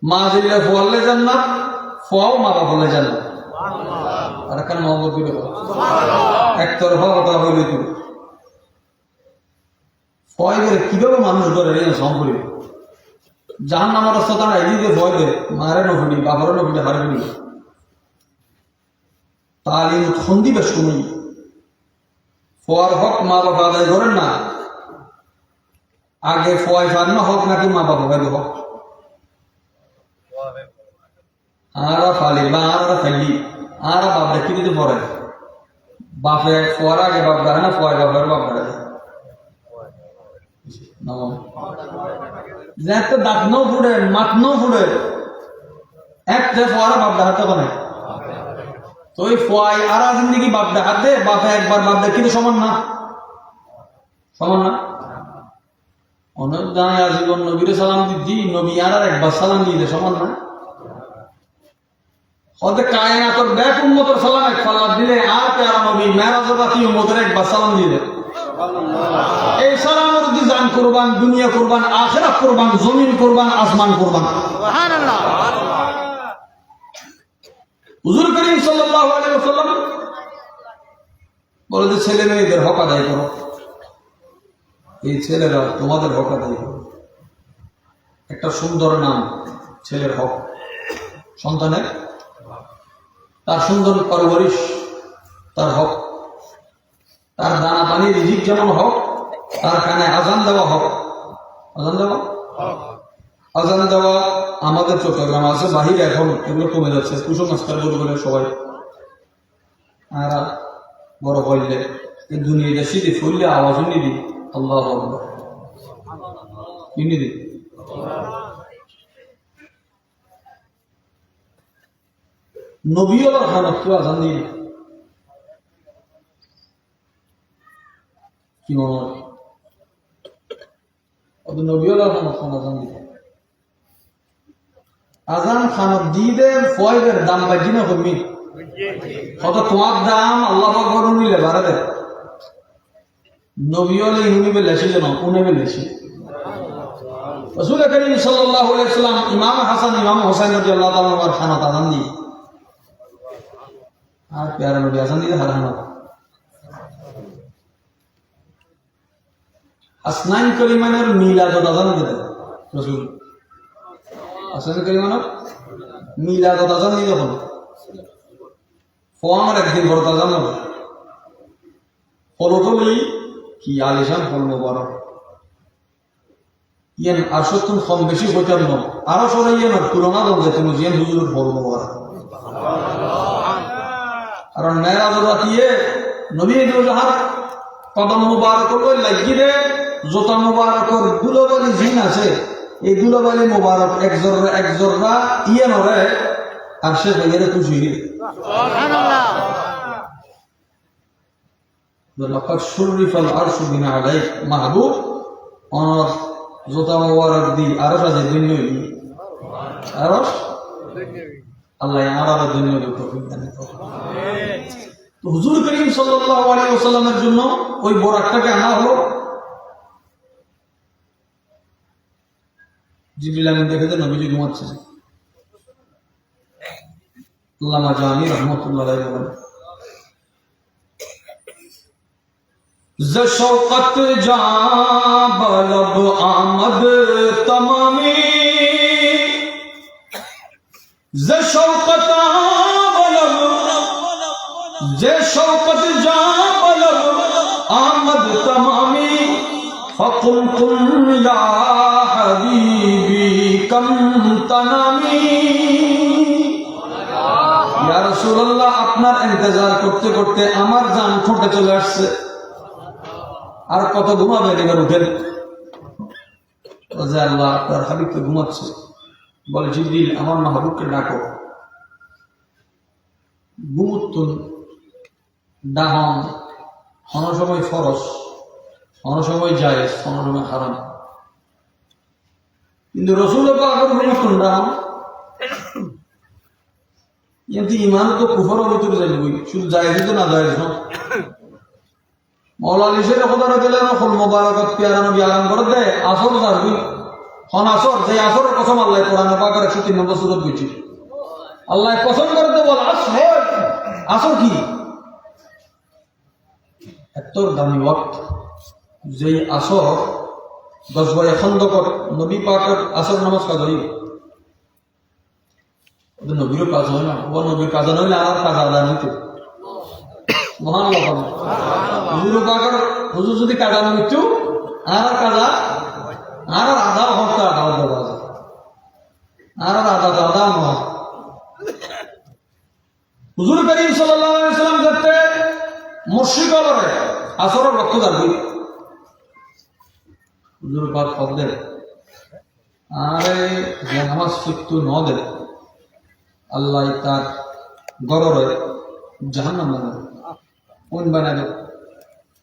Speaker 1: মা দিলে ফোয়ালে জান্নাত ফোয়াও মা বাবা জান্নাত আর কান মহব্বত করে একতরফা কথা হইলে তুমি ফয় করে কিভাবে মানুষ করে সম্পর্কে জাহান নামার রাস্তা তারা এদিকে ভয় দেয় মারে নফুটি বাবারও নফুটি হারে ফেলি তাহলে খন্দি বেশ কমি ফোয়ার হক মা বাবা আদায় করেন না আগে ফয় ফান্ন হক নাকি মা বাবা ভাই হক আরা ফালি বা আরা ফাইলি আরা বাপরে কি দিতে পড়ে বাপে ফোয়ার আগে বাপ দাঁড়ে না ফয় বাপের বাপ দাঁড়ে তো দাঁত নো ফুড়ে মাত নো ফুড়ে একটা ফোয়ারা বাপ দাঁড়াতে পারে তো ওই ফয় আরা জিন্দগি বাপ দেখাত দে বাপে একবার বাপ দেখি তো সমান না সমান না অনেক দাঁড়ায় আজীবন নবীর সালাম দিদি নবী আর একবার সালাম দিয়ে সমান না হতে কায়নাতর ব্যাক উম্মতের সালাম এক ফাল্লা দিলে আর প্যারা নবী মেরাজের রাতি উম্মতের একবার সালাম দিলে এই সালামের উদ্দি জান কুরবান দুনিয়া কুরবান আখিরাত কুরবান জমিন কুরবান আসমান কুরবান সুবহানাল্লাহ হুজুর করিম সাল্লাল্লাহু আলাইহি ওয়াসাল্লাম বলে যে ছেলে মেয়েদের হক আদায় করো এই ছেলেরা তোমাদের হক আদায় করো একটা সুন্দর নাম ছেলের হক সন্তানের তার সুন্দর পরবরিশ তার হক তার দানা পানি রিজিক যেমন হক তার কানে আজান দেওয়া হক আজান দেওয়া আমাদের চট্টগ্রাম আছে বাহিরে এখন এগুলো কমে যাচ্ছে কুসংস্কার বলে সবাই আর বড় হইলে এই দুনিয়াটা শীতে ফুললে আওয়াজ নিবি আল্লাহ নিবি নবীওয়ালার খানত কেউ আজান দিবি কি মনে হয় নবীওয়ালার খানত আজান দিবে আজান খানত দিয়ে ফয়ের দাম বাজি না কমি কত তোমার দাম আল্লাহ আকবার নিলে বাড়া দে নবীওয়ালা ইহুনিবে লেছি যেন উনেবে লেছি রাসূল করিম সাল্লাল্লাহু আলাইহি ওয়াসাল্লাম ইমাম হাসান ইমাম হোসেন রাদিয়াল্লাহু তাআলা আনহুর খানত আজান দি আর প্যারা নবী আজান দিতে হারানো আসনাইন করিমানের মিলাদত আজান দিতে রাসূল আসনাইন করিমানের মিলাদত আজান দিতে হলো ফোয়ার একদিন বড় আজান হবে ফলো তো কি আলিশান ফল মোবারক ইয়ান আর সত্যম কম বেশি হইতাম না আরো সরাই ইয়ান তুলনা দাও যে তুমি জিয়ান হুজুরের ফল মোবারক কারণ মেরাজের রাতিয়ে নবী দুজাহার কদম মুবারক করে লাগি দে জোতা মুবারকর দুলাবালি জিন আছে এই দুলাবালি মুবারক এক জররা ইয়ে নরে আর সে বাইরে খুশি সুবহানাল্লাহ লাকাদ শুরিফাল আরশু বিনা আলাইক মাহবুব অনর জোতা মোবারক দি আরো সাজে দিন আরো আল্লাহ আরো দিন তো হুজুর করিম সাল্লাল্লাহু আলাইহি ওয়াসাল্লামের জন্য ওই বোরাকটাকে আনা হলো। জিবরিল আমিন দেখে যে নবীজি ঘুমাচ্ছে। আল্লামা জানি রহমাতুল্লাহ আলাইহি বলেন, ز شوقت جاں بلب آمد تمامی ز شوقت بلب ز شوقت جاں بلب آمد تمامی فقل قل یا حبیبی کم تنامی یا رسول اللہ আপনার ইন্তজার করতে করতে আমার জান ঠোঁটে চলে আসছে, আর কত ঘুমাবেন, এবার উঠেন। আল্লাহ আপনার হাবিব তো ঘুমাচ্ছে। বলে জিবরিল আমার মাহবুবকে ডাকো। ঘুমুত্তুন ডাহন অন্য সময় ফরজ, অন্য সময় জায়েজ, অন্য সময় হারাম। কিন্তু রসুল পাকের ঘুমুত্তুন ডাহন কিন্তু ইমান তো কুফরের ভিতরে যাইবই, শুধু জায়েজ তো না জায়েজ না। মৌলা আলী শের কথা দিলেন হল মোবারকত পেয়ারা নবী আরাম করে দেয় আসর যাবি হন আসর, যে আসরের কসম আল্লাহ কোরআনে পাকের 103 নম্বর সূরা বলছি। আল্লাহ কসম করে দেয় বল আসর, আসর কি এত দামি ওয়াক্ত, যেই আসর 10 বয় খন্দকত নবী পাকের আসর নামাজ কাজ হয়। নবীরও কাজ হয় না, ও নবীর কাজ নইলে আর কাজ আদায় হইতে মহান লোক হুজুর পাকের হুজুর যদি কাটানো মৃত্যু আর কাজা আর আধা হত্যা আধা দেওয়া যায় আর আধা আধা নয়। হুজুর করিম সাল্লাল্লাহু আলাইহি ওয়াসাল্লাম দেখতে মুশরিক করে আসরের রক্ত দাবি হুজুর পাক ফদলে আরে যে নামাজ ফিকতু ন দে আল্লাহ তার গররে জাহান্নাম বানাবে, কোন বানাবে?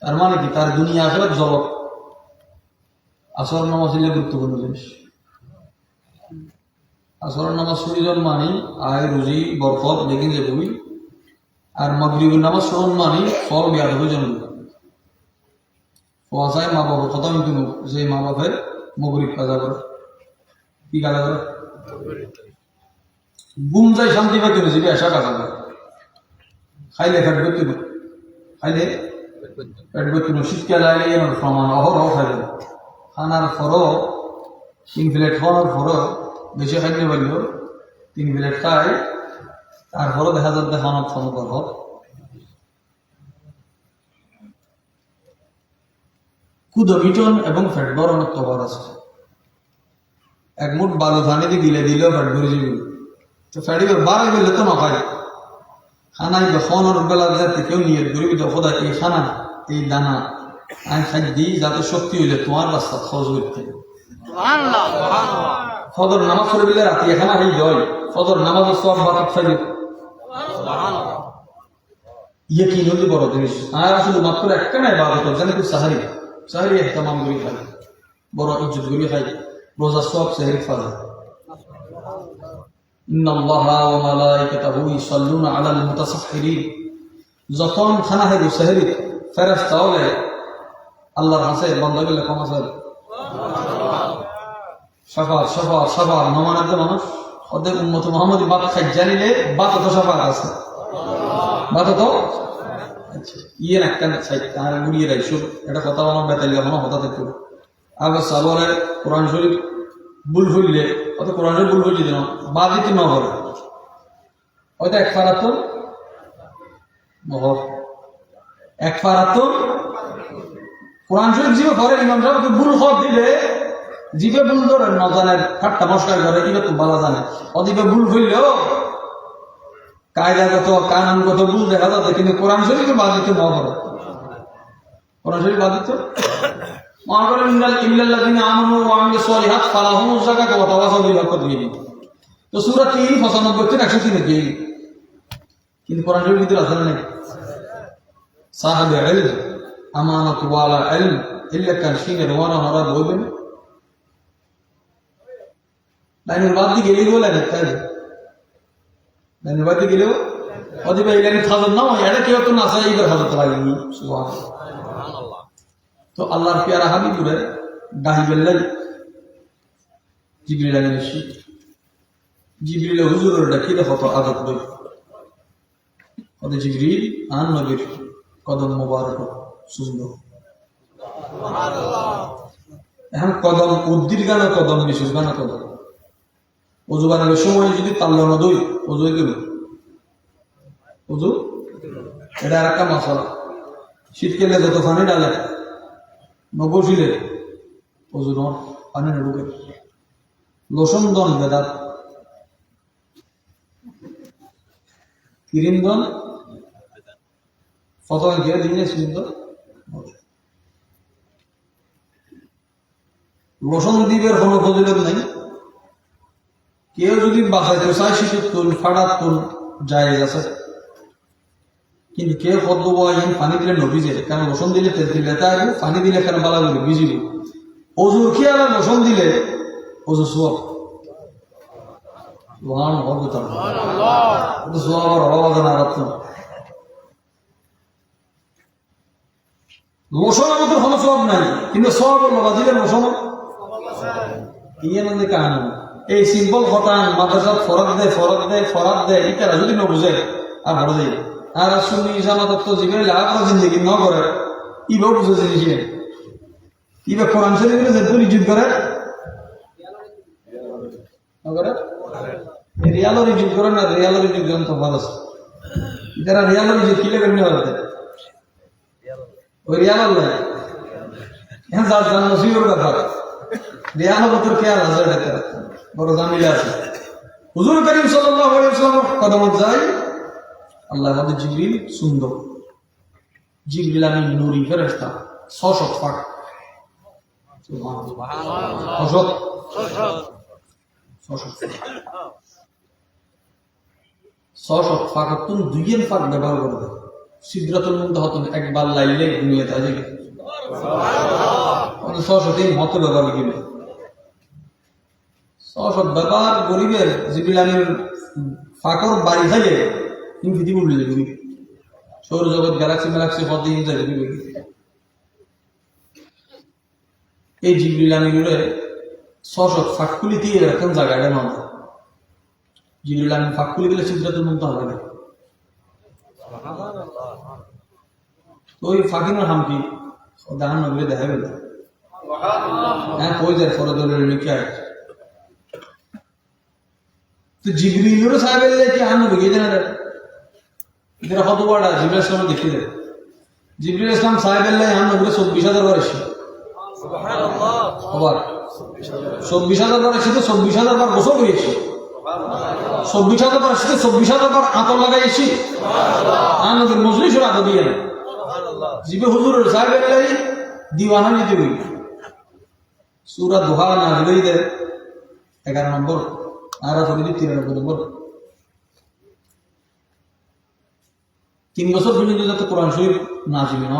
Speaker 1: তার মানে কি তার দুনিয়া আসলে জগৎ। আসর নামাজ হইলে গুরুত্বপূর্ণ জিনিস। আসর নামাজ প্রয়োজন মানি আয় রুজি বরকত দেখে যে বই, আর মাগরিবের নামাজ স্মরণ মানি ফল বিয়াদ হবে জন্ম ফসায় মা বাবার কথা কিন্তু যে মা বাপের মগরিব কাজা করে কি কাজা করে গুম যায় শান্তি পাইতে যে আশা কাজা করে খাইলে ফ্যাট করতে খাইলে পেট করতে শীতকালে আইলে এর প্রমাণ অহরহ খাইলে খানার ফরও 3 প্লেট খাওয়ার ফরও বেশি খাইতে পারলেও 3 প্লেট খাই, তারপরও দেখা যাচ্ছে খানার ফোন করব কুদবিটন এবং ফ্যাট বরণের তফাৎ আছে। এক মুঠ বালু পানি দিয়ে দিলে দিলেও ফ্যাট ভরে যাবে, তো ফ্যাটি বাড়াই গেলে তো না খাই খানাই খাওয়ানোর বেলা যাতে কেউ নিয়ে গরিব খোদা এই খানা এই দানা আমি খাই দিই যাতে শক্তি হইলে তোমার রাস্তা খরচ করতে। ফদর নামাজ পড়ে দিলে রাতে এখানে হাই হয় ফদর নামাজ সব বাতাব খাইবে ইয়ে কি নদী বড় জিনিস। আর আসলে মাত্র একটা নাই বাদ জানে খুব সাহারি সাহারি এহতামাম করি খাই, বড় ইজ্জত করি খাই, রোজা সব সাহারি ফাজা। ইন্নাল্লাহা ওয়া মালাইকাতাহু ইউসাল্লুনা আলাল মুতাসাহহিরিন, যখন খানা হয় সাহারি ফেরেশতা বলে আল্লাহর কাছে বান্দা বলে ক্ষমা চায় শাফাত শাফাত শাফাত নমানের যে মানুষ ওদের উম্মত মুহাম্মদী বাত খাই জানিলে বাত তো শাফাত আছে বাত তো ইয়ে একটা সাইড আর গুড়িয়ে রাখছো এটা কথা বানো বেতাইলে মনে হতা দেখো আবার সাবরে কোরআন শরীফ ভুল হইলে অত কোরআন শরীফ ভুল হইলে না বা দিতে না হবে হয়তো এক ফারাতুন এক ফারাতুন কোরআন শরীফ জীবে পড়ে ইমাম সাহেবকে ভুল হওয়া দিলে জিভে ভুল ধরে না জানে ঠাট্টা মস্কার করে এটা তো ভালো জানে অদিবে ভুল হইলেও কায়দাগত কানুনগত ভুল দেখা যাচ্ছে, কিন্তু কোরআন শরীফকে বাদ দিতে না করে কোরআন শরীফ বাদ দিত মহাকরেন ইল্লাল্লাযিনা আমানু ওয়া আমিলুস সলিহাত ফালাহুমুজ যাকাতু ওয়া তাওয়াসাউ বিল হাক্কি দিয়ে তো সূরা 3 95 থেকে 103 দিয়ে, কিন্তু কোরআন শরীফ ভিতরে আছে না সাহাবে ইলম আমানাতু ওয়ালা ইলম ইল্লা কান শিনের ওয়ারা হারা বলবেন লাইনের বাদ দিয়ে গেলেও লাইনের তাই লাইনের বাদ দিয়ে গেলেও অদি ভাই লাইনের খাজর নাও এটা কেউ তো না চাই এইবার খাজর তো লাগেনি তো আল্লাহর পেয়ারা হাবিবুরে ডাহি বেললেন জিবরিল আমিন এসে জিবরিল হুজুরের ডাকি দেখো তো আদব লই ওদের জিবরিল আন নবীর কদম মোবারক সুন্দর এখন কদম উদ্দির গানে কদম বিশুর গানে কদম অজু বানানোর সময় যদি তাল্লা না দই অজু গেল অজু এটা আর একটা মশলা শীতকালে যত পানি ডালে নবসিলে অজু নন পানি না ঢুকে লোসন দন বেদাত কিরিম দন ফতোয়া গিয়ে দিনে সুন্দর লোসন দ্বীপের কোনো ফজিলত নাই কেউ যদি বাঁচাইতে চায় শীতের তুল ফাটার তুল জায়েজ আছে কিন্তু কেউ পদ্ম পানি দিলে নভিজে কারণ লোসন দিলে তেল দিলে তাই পানি দিলে কেন বালা বলে ভিজিল অজুর খেয়াল আর লোসন দিলে অজু সোয়াব সোয়াবার অভাব না রাখতো লোসনের মতো কোনো সোয়াব নাই কিন্তু সোয়াব লবা দিলে লোসন ইয়ে নদী কাহানো এই সিম্পল কথা মাদ্রাসাত ফরক দেয় ইতারা যদি নবুঝে আর ভালো দেয় আর শুনি ইসানা তত্ত্ব জীবনে লাভ করা জিন্দগি ন করে ইবাও বুঝে জিনিস ইবা কোরআন শরীফে যে তুই যুদ্ধ করে রিয়ালোর যুদ্ধ করে না রিয়ালোর যুদ্ধ তো ভালো আছে যারা রিয়ালোর যুদ্ধ কিলে কেমনি হবে ওই রিয়ালোর নাই এখন যার জান নসিবর ব্যাপার রিয়ালো বতর খেয়াল আছে এটা বড় জামিলা আছে হুজুর করিম সাল্লাল্লাহু আলাইহি ওয়াসাল্লাম কদমত যায় আল্লাহ আমাদের জিবরিল সুন্দর জিবরিল আমিন নূরি ফেরেশতা 600 ফাট সুবহানাল্লাহ 600 ফাঁকাতুন দুইয়ের ফাঁক ব্যবহার করে দেয় সিদ্রাতুল মুনতাহা একবার লাইলে ঘুমিয়ে থাকে 603 মত ব্যবহার করবে 600 ব্যবহার গরিবের জিবিলানের ফাঁকর বাড়ি থাকে ইনফিটি বলে যাবে সৌরজগৎ গ্যালাক্সি পথে যাবে এই জিবিলানিগুলো 600 ফাঁক খুলি দিয়ে এরকম জায়গাটা নয় জিবরিল আমিন ফাঁক খুলে গেলে সিদ্রাতুল মুনতাহা হবে তো ওই ফাঁকিনের হাম কি দান নবীরে দেখা গেল হ্যাঁ কই যায় ফরদলের লিখে তো জিবরিলেরও সাহেব কি আন নবী গিয়ে না এরা কত বড় জিবরিল ইসলাম দেখি দেয় জিবরিল ইসলাম সাহেব আন নবীরে 24000 বার এসে সুবহানাল্লাহ আবার 24000 বার এসে তো 24000 বার গোসল করেছি 24000 বার এসে 24000 বার আতর লাগাইছি আন নবীর মজলিসের আদব দিয়ে না জিবে হুজুরের সাহেব দিওয়ানা নিতে বই সূরা দুহা নাযিল হইতে 11 নম্বর আর আছে 93 নম্বর 3 বছর পর্যন্ত যত কোরআন শরীফ নাযিল না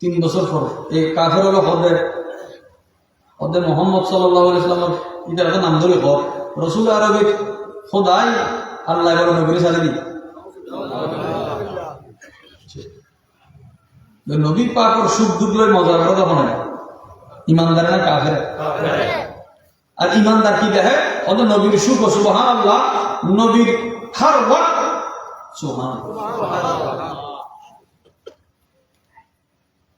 Speaker 1: 3 বছর পর এই কাফের হলো ওদের মুহাম্মদ সাল্লাল্লাহু আলাইহি ওয়াসাল্লাম এটার নাম ধরে কর রাসূল আরবে খোদাই আল্লাহ বড় নবী সাল্লাল্লাহু নবী পাকের সুখ দুঃখের মজা করে তখন ইমানদার না কাফের আর ইমানদার কি দেখে ওদের নবীর সুখ সুবহানাল্লাহ নবীর হর ওয়াক্ত সুবহানাল্লাহ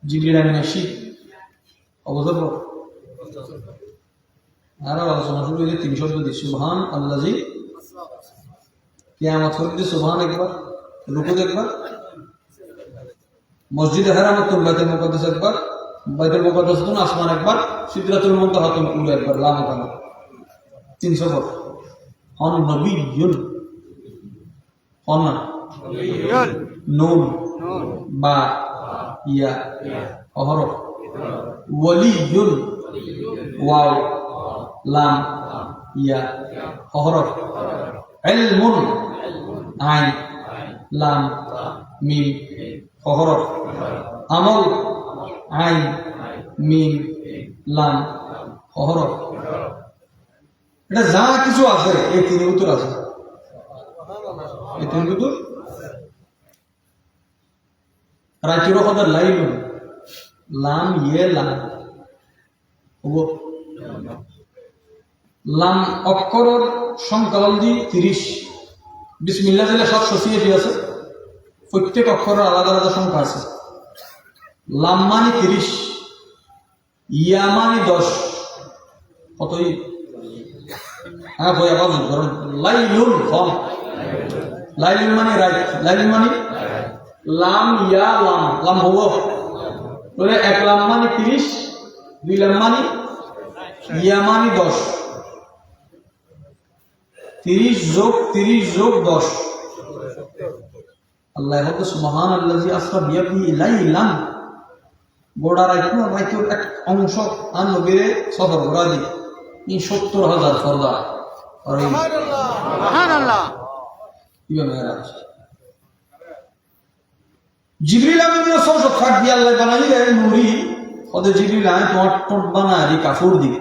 Speaker 1: জিবরিল আমিন আসি অবসর আর আলোচনা শুরু হয়ে 300 দিন সুবহান আল্লাহি কিয়ামত করতে সুবহান একবার রুকু একবার মসজিদে হারামাতুল বাইতুল মুকাদ্দাস একবার বাইতুল মুকাদ্দাস তুন আসমান একবার সিদরাতুল মুনতাহা তুন উল একবার লাম কানা 300 বার হন নবিয়ুন হন নবিয়ুন নুন বা ইয়া হরফ ওয়ালিয়ুন ওয়াও লাম ইয়া হরফ ইলমুন আইন লাম মিম হরফ আমল আইন মিম লাম হরফ এটা যা কিছু আছে এই তিন উত্তর আছে, এই তিন উত্তর রাইতুর কথা লাইল লাম ইয়ে লাম লাম অক্ষরের সংখ্যা হল 30। বিসমিল্লাহ দিলে 786 আছে, প্রত্যেক অক্ষরের আলাদা আলাদা সংখ্যা আছে। লাম মানে 30, ইয়া মানে 10, কতই হ্যাঁ বই আবার ধরুন লাইলুল কম, লাইলুল মানে রাইট, লাইলুল মানে লাম ইয়া লাম, লাম হব বলে 1 লাম মানে 30, 2 লাম মানে ইয়া মানে 10, 30 যোগ 30 যোগ 10। আল্লাহ বলতে সুবহানাল্লাযী আসরা বিয়াদিহি লাইলান, গোড়া রাইতুর এক অংশ আর নবীরে সফর করা দি 70,000 ফরদা। সুবহানাল্লাহ মেরাজ জিবরিল আমিনের সৌসত ফাট দিয়ে আল্লাহ বানাইলে নূরি ওদের জিবরিল আয় তোমার ঠোঁট বানায় কাফুর দি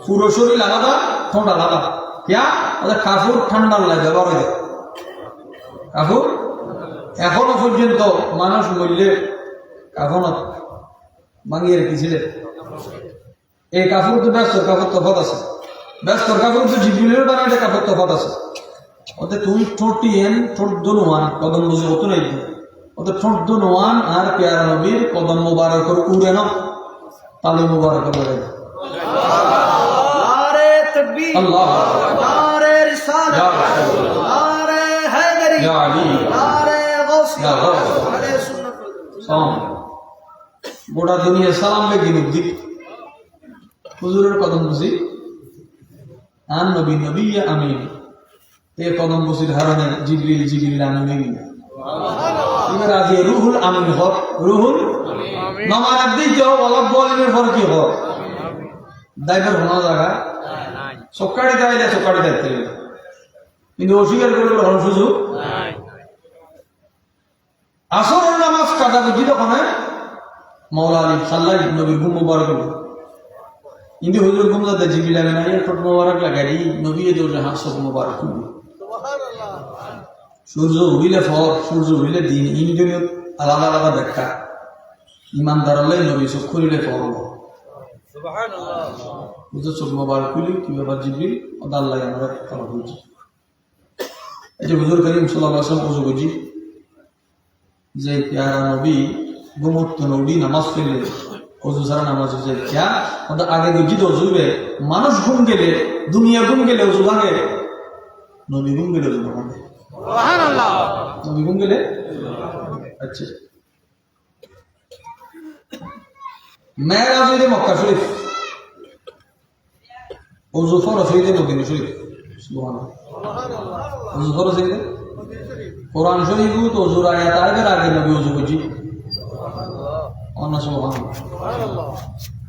Speaker 1: পুরো শরীর আলাদা ঠোঁট আলাদা, क्या ওদের কাফুর ঠান্ডা লাগে ব্যবহার হয় কাফুর। এখনো পর্যন্ত মানুষ মূল্যে কাফনত ভাঙিয়ে রেখেছিলেন। এই কাপড় তো ব্যস্ত কাপড় তফাত আছে, ব্যস্ত কাপড় তো জিবরিলের বানাইলে কাপড় তফাত আছে। ওতে তুমি ঠোঁটি এন ঠোঁট দোনোয়ান কদম বুঝে হতো নাই, ওতে ঠোঁট দোনোয়ান আর পেয়ারা নবীর কদম মোবারক উড়ে না তালে মোবারক বলে আল্লাহ নারে রিসালাত নারে হায়দারি ইয়া আলী নারে গাউসি নারে সুন্নাত সালাম গোটা দুনিয়া সালাম বেগিন দিক হুজুরের কদম বুঝি আন নবী নবী আমিন। এই কদম বুঝির হারণে জিবরিল জিবরিল আমিন এবার আজ রুহুল আমিন হক, রুহুল নামাজ দিতে অলপ বলিনের পর কি হক দায়িত্ব হোনা জায়গা সকাড়ে দাইলে সকাড়ে দায়িত্ব, কিন্তু অস্বীকার করে হন সুযোগ আসরের নামাজ কাটা বুঝি তখন মৌলা আলী সাল্লাহ নবীর ঘুম মুবারক কিন্তু হুজুর ঘুম যাতে জিবরিল আমিন আইয়া ঠোঁট মুবারক লাগাই নবী দৌড়ে হাসক মুবারক সূর্য উড়িলে ফর সূর্য উড়িলে দিন ইন্দ্রিয় আলাদা আলাদা ব্যাখ্যা। ইমানদার হলে নবী চোখ খুলিলে ফর বুঝে চোখ মোবারক খুলি কি ব্যাপার জিবরিল ওদা আল্লাহ আমরা তারা বুঝি। এই যে হুজুর করিম সাল্লাল্লাহু আলাইহি ওয়াসাল্লাম ওযু বুঝি যে প্যারা নবী ঘুমত নবী নামাজ পড়লে ওযু ছাড়া নামাজ হচ্ছে क्या ওটা আগে বুঝি তো ওযুবে মানুষ ঘুম গেলে দুনিয়া ঘুম গেলে ওযু ভাঙে, নবী ঘুম গেলে ওযু ভাঙে সুবহানাল্লাহ, নবী ঘুম গেলে। আচ্ছা মেরাজ হইলে মক্কা শরীফ, ওযু ফরজ হইলে মদিনা শরীফ সুবহানাল্লাহ, ওযু ফরজ হইলে কোরআন শরীফ তো ওযুর আয়াত আগে আগে নবী ওযু বুঝি অন্য সুবহানাল্লাহ।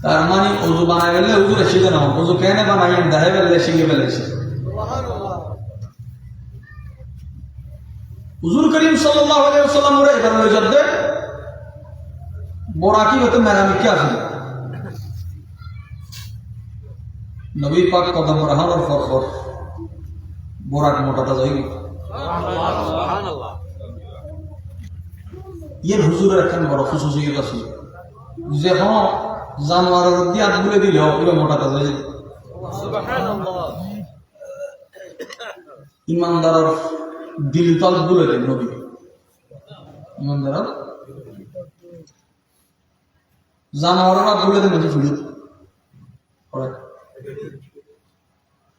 Speaker 1: তার মানে ওযু বানায় গেলে ওযু শিখে নাও, ওযু কেন বানাই দেহে গেলে শিখে ফেলেছে সুবহানাল্লাহ। হুজুর করিম সাল্লাল্লাহু আলাইহি ওয়াসাল্লাম ওরে এবার হয়ে যাবে বোরাকি হতে মেরামি কি আছে নবী পাক কদম রাহানোর পর বোরাক মোটাটা যাই সুবহানাল্লাহ। ইয়ে হুজুরের একখান বড় খুশুসিয়ত আছে যে হ্যাঁ জানোয়ারের দিয়ে হাত বুলে দিলে ওগুলো মোটাটা যাই সুবহানাল্লাহ। ইমানদারের দিল তল বুলে দেন নবী, ইমানদারের জানোয়ারেরা বুলে দেন নবী ফিরত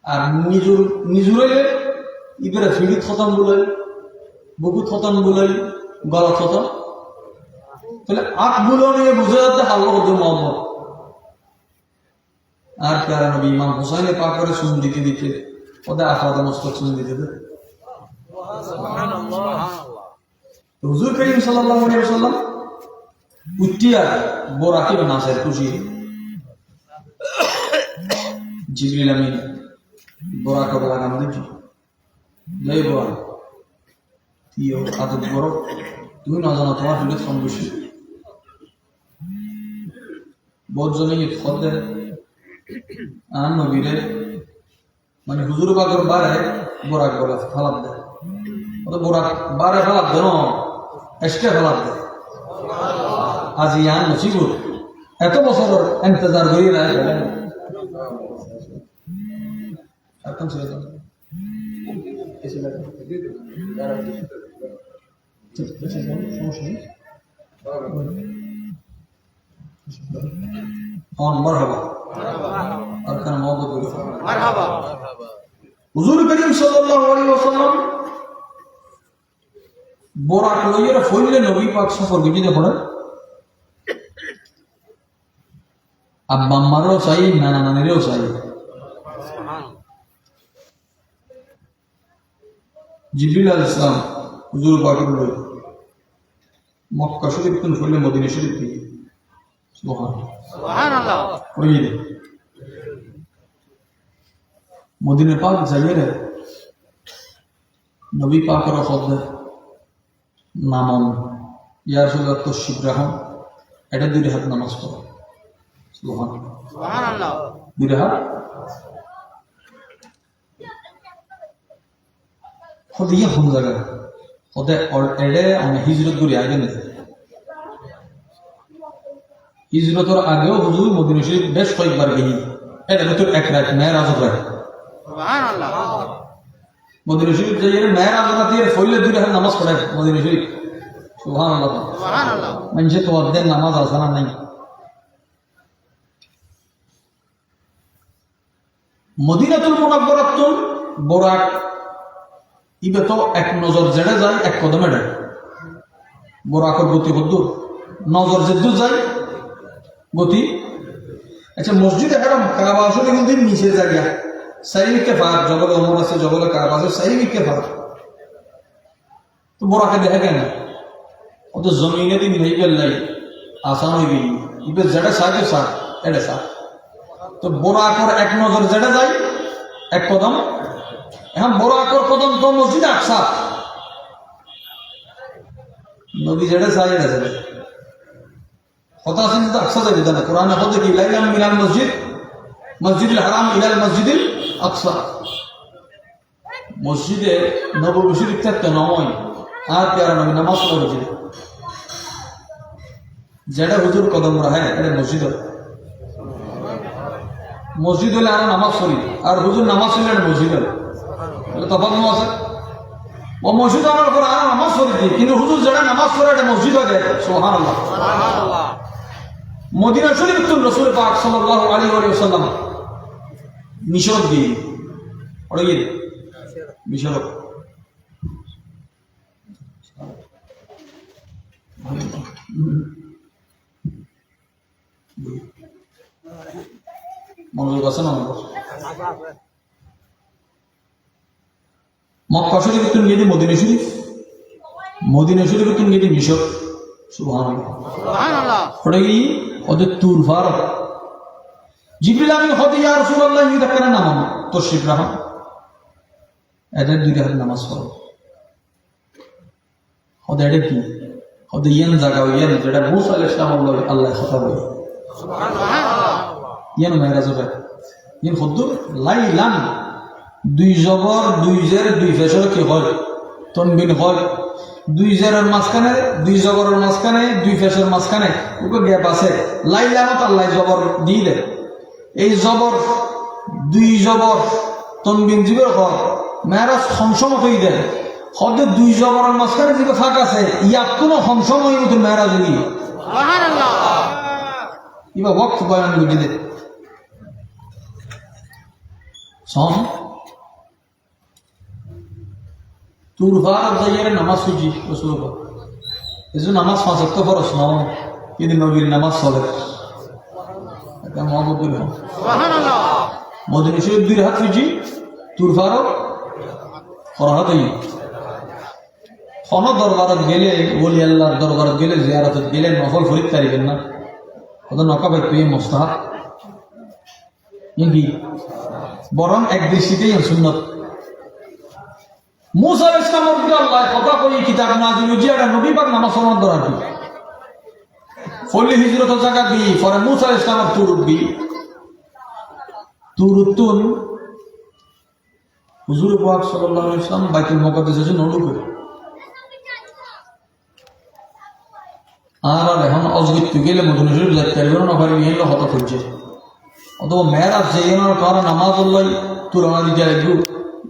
Speaker 1: আর নিজুরে ইবেরা ফিরিত খতম বলে বুকুত খতম বলে গলা খতম, তাহলে আট গুলো নিয়ে বুঝে যাচ্ছে আল্লাহ মোহাম্মদ। আর প্যারা নবী ইমাম হুসাইনে পা করে চুন দিতে দিতে ওদের আফাদা মস্তক চুন দিতে দেয় হুজুর করিম সাল্লাল্লাহু আলাইহি ওয়াসাল্লাম উঠিয়া বোরাকি নাসের খুশি জিবরিল আমিন বোরাক লাগাম দেখি যাই বোরা তুইও আদত বড় তুমি না জানো তোমার ফিরে কম বেশি বহুত জনে খদ্দের আর নবীরে মানে হুজুর বাগর বারে বোরাক বলে ফালাত দেয় বোরাক বারে ফালাত দেন এসকে ফালাত দেয় আজি ইয়ান নসিবুর এত বছর ইন্তজার করি রায় এখন ছেড়ে দাও সমস্যা নেই মারহাবা আর কেন মহব্বত করে মারহাবা হুজুর করিম সাল্লাল্লাহু আলাইহি ওয়াসাল্লাম বোরাক লইয়া ফইলে নবী পাক সফর গিয়ে পড়ে আব্বা আম্মারও চাই নানা নানিরও চাই জিবরিল আলাইহিস সালাম হুজুর পাকের লই মক্কা শরীফ কোন ফইলে মদিনা শরীফ কি সুবহানাল্লাহ ওইরে মদিনা পাক যাইয়ে নবী পাকের খোদে নামন ইয়া রাসূলুল্লাহ তশরিফ রাহম এটা দুই হাত নামাজ পড়ো সুবহানাল্লাহ দুই হাত খোদে ইয়া কোন জায়গা খোদে এডে আমি হিজরত করি আগে না হিজরতের আগেও হুজুর মদিনা শরীফ বেশ কয়েকবার গিয়ে এটা ভিতর এক রাত মেরাজ রাত সুবহানাল্লাহ মদিনা শরীফ যাইয়ে মেরাজ রাতে ফইলে দুই রাত নামাজ পড়ে মদিনা শরীফ সুবহানাল্লাহ সুবহানাল্লাহ মানে তো অর্ধেক নামাজ আসানা নাই মদিনাতুল মুনাওয়ারাতুল বোরাক ইবে তো এক নজর জেড়ে যায় এক কদমে যায় বোরাকের গতি কদ্দুর নজর যেদু যায় গতি আচ্ছা মসজিদে হারাম কাবা শরীফ কিন্তু নিচে জায়গা সাইমিকে ফার জবল ওমর আছে জবল কাবা আছে সাইমিকে ফার তো বোরাকে দেখে কেন ও তো জমিনে দিন নেই পেলাই আসান হয়ে গেল ইবে জেড়ে সাথে সাথ এড়ে সাথ তো বোরাকর এক নজর জেড়ে যায় এক কদম এখন বোরাকর কদম তো মসজিদে আকসা নবী জেড়ে সাই এড়ে যাবে কথা আছে কিন্তু আকসা যাবে না কোরআনে হতে কি লাইলাম মিনাল মসজিদুল হারাম ইলাল মসজিদুল আকসা মসজিদে নববী শরীফ থাকতে নয় আর প্যারা নবী নামাজ পড়েছে যেটা হুজুর কদম রাখে এটা মসজিদ হলে আর নামাজ পড়ি আর হুজুর নামাজ পড়লে এটা মসজিদ হলে তফাৎ আছে ও মসজিদ আমার উপর আর নামাজ পড়ি দিই কিন্তু হুজুর যেটা নামাজ পড়ে এটা মসজিদ হয়ে যায় সুবহানাল্লাহ মদিনা শরীফ তো রাসূল পাক সাল্লাল্লাহু আলাইহি ওয়াসাল্লাম মিশর দিয়ে ওরে গিয়ে মিশর মনোযোগ আছে না মক্কা শরীফ তুমি গিয়ে মদিনা শরীফ তুমি গিয়ে মিশর সুবহানাল্লাহ ওটা কি ওদের তুর ফার জিবরিল আমিন হতে ইয়া রাসূলুল্লাহ ইদা কেন নাম তশরিফ রাহম এদের দুই রাত নামাজ পড়ো ওদের এটা কি ওদের ইয়ান জায়গা ইয়ান যেটা মুসা আলাইহিস সালাম আল্লাহ কথা বলে সুবহানাল্লাহ ইয়ান মেরাজ হবে ইয়ান খুদ্দুর লাইলান দুই জবর দুই জের দুই ফেসর কি হয় তনবিন হয় দুই জেরের মাঝখানে দুই জবরের মাঝখানে দুই ফেসর মাঝখানে ওকে গ্যাপ আছে লাইলামত আল্লাহ জবর দিয়ে দেয় এই জবর দুই জবর তনবিন জীবের হয় মেরাজ সংসমত হয়ে দেয় হদের দুই জবরের মাঝখানে যে ফাঁক আছে ইয়াত কোনো সংসম হয়ে মতো মেরাজ হয়ে সুবহানাল্লাহ ইবা ওয়াক্ত বয়ান বুঝি দে সম তুর ফার যাইয়ে নামাজ সুজি রাসূলুল্লাহ এজন্য নামাজ পাঁচ ওয়াক্ত ফরজ নয় কিন্তু নবীর নামাজ চলে এটা মহব্বত করে সুবহানাল্লাহ মদিনা শরীফ দুই হাত সুজি তুর ফার ফরহাত হই কোন দরবারত গেলে ওলি আল্লাহর দরবারত গেলে জিয়ারতত গেলে নফল ফরিদ পারিবেন না ওদের নকাবে পেয়ে মুস্তাহাব কি বরং এক দৃষ্টিতেই সুন্নত মুসা আলাইহিস সালামের উপর আল্লাহ কথা কই কিতাব নাযিল হইয়া নবী পাক নামাজ পড়ার দরকার ফলি হিজরতের জায়গা দি পরে মুসা আলাইহিস সালামের তুরুবি তুরুতুন হুজুর পাক সাল্লাল্লাহু আলাইহি ওয়াসাল্লাম বাইতুল মুকাদ্দাসে যে নড়ু করে আর এখন অজগিত গেলে মদিনা শরীফ যাইতে পারবে না পারবে এই হতা হচ্ছে অথবা মেরাজ যেয়েনার কারণ নামাজ আল্লাহ তুলনা দিতে লাগবে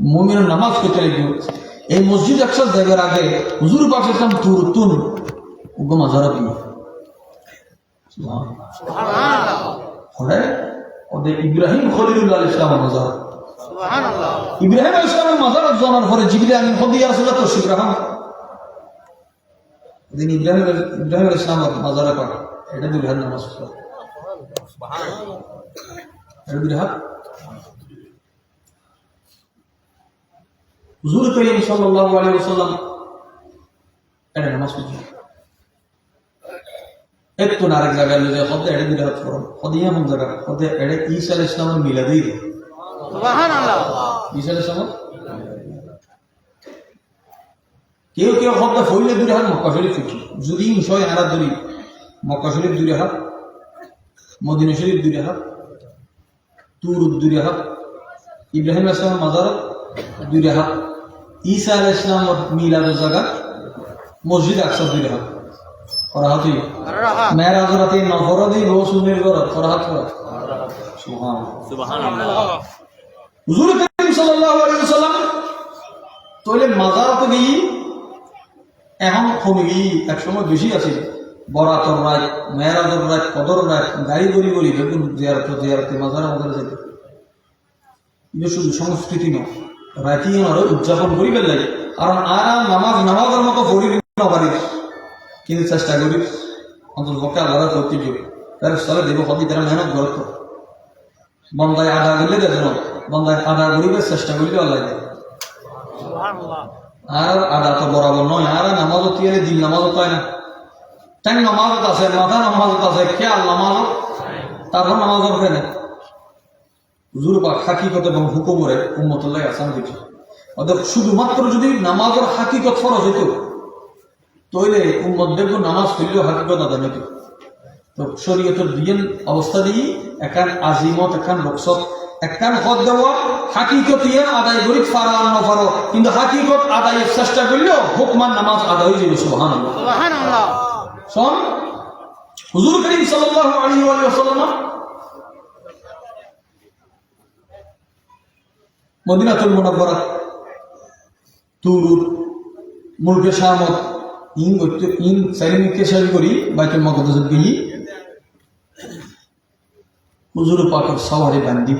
Speaker 1: মুমিনের নামাজ করতে লাগবে এই মসজিদ একসাথ যাইবার আগে হুজুর পাক সাল্লাল্লাহু আলাইহি ওয়াসাল্লাম তুরুতুন ওগো মাজারা দিয়ে সুবহানাল্লাহ ওরে ওদের ইব্রাহিম খলিলুল্লাহ ইসলামের মাজার সুবহানাল্লাহ ইব্রাহিম ইসলামের মাজার জানার পরে জিবরিল আমিন খদিয়া রাসূলুল্লাহ তশরিফ রাখা দিন ইব্রাহিম ইসলামের মাজারে পাক এটা দুই হাত নামাজ পড়া সুবহানাল্লাহ এটা দুই হাত হুজুর করিম সাল্লাল্লাহু আলাইহি ওয়াসাল্লাম এটা নামাজ পড়া একটু আরেক জায়গায় যে হতে এটা দুই হাত পড়া হদিয়া কোন জায়গা হতে এটা ঈসা আলাইহিস সালামের মিলাদই সুবহানাল্লাহ ঈসা আলাইহিস সালাম কেউ কেউ হতে ফইলে দুই হাত মক্কা শরীফ থেকে যদি বিষয় আনা ধরি মক্কা শরীফ দুই হাত মদিনা শরীফ দুই হাত তুর দুই হাত ইব্রাহিম আলাইহিস সালামের মাজার দুই হাত ঈসা আলাইহিস সালামের মিলাদের জায়গা মসজিদ আকসা দুই হাত ফরাহাতি মেরাজ রাতে নফরদি রসুলের ঘর ফরাহাত করা সুবহানাল্লাহ হুজুর করিম সাল্লাল্লাহু আলাইহি ওয়াসাল্লাম তোলে মাজারত গই এখন কমে গই একসময় বেশি আছে বরাতর রাত মেরাজের রাত কদর রাত গাড়ি গড়ি গড়ি বেগুন জিয়ারতে মাজার আমাদের যেতে এটা শুধু সংস্কৃতি নয় রাতি আরো উদযাপন করিবার লাগে কারণ আর নামাজের মতো পড়ি না পারি কিন্তু চেষ্টা করি অন্তত পক্ষে আল্লাহ করতে যাবে তার স্থলে দেব হতে তারা মেহনত করত বন্দায় আদা করলে দেন বন্দায় আদা করিবার চেষ্টা করলে আল্লাহ দেয় আর আদা তো বরাবর নয় আর নামাজও তিয়ারে দিন নামাজও পায় না ট্যাং নামাজত আছে মাথা নামাজত আছে খেয়াল নামাজত তারপর নামাজত হয় না হুজুর বা হাকিকত এবং হুকুমরে উম্মতুল্লাহ আসান দেখি অর্থাৎ শুধুমাত্র যদি নামাজের হাকিকত ফরজ হইত তৈলে উম্মত দেখবো নামাজ পড়লেও হাকিকত আদায় হইত তো শরীয়তের দিন অবস্থা দিয়ে একান আজিমত একান রকসত একখান হদ দেওয়া হাকিকত ইয়ে আদায় করি ফারা না ফারো কিন্তু হাকিকত আদায়ের চেষ্টা করলেও হুকমান নামাজ আদায় হয়ে যাবে সুবহানাল্লাহ সুবহানাল্লাহ শোন হুজুর করিম সাল্লাল্লাহু আলাইহি ওয়াসাল্লাম মদিনাতুল মুনাওয়ারা তুর মুলকে শামত ইন সাইনিকে শারি করি বাইতুল মুকাদ্দাস গিয়ে হুজুর পাকের সওয়ারি বান্দি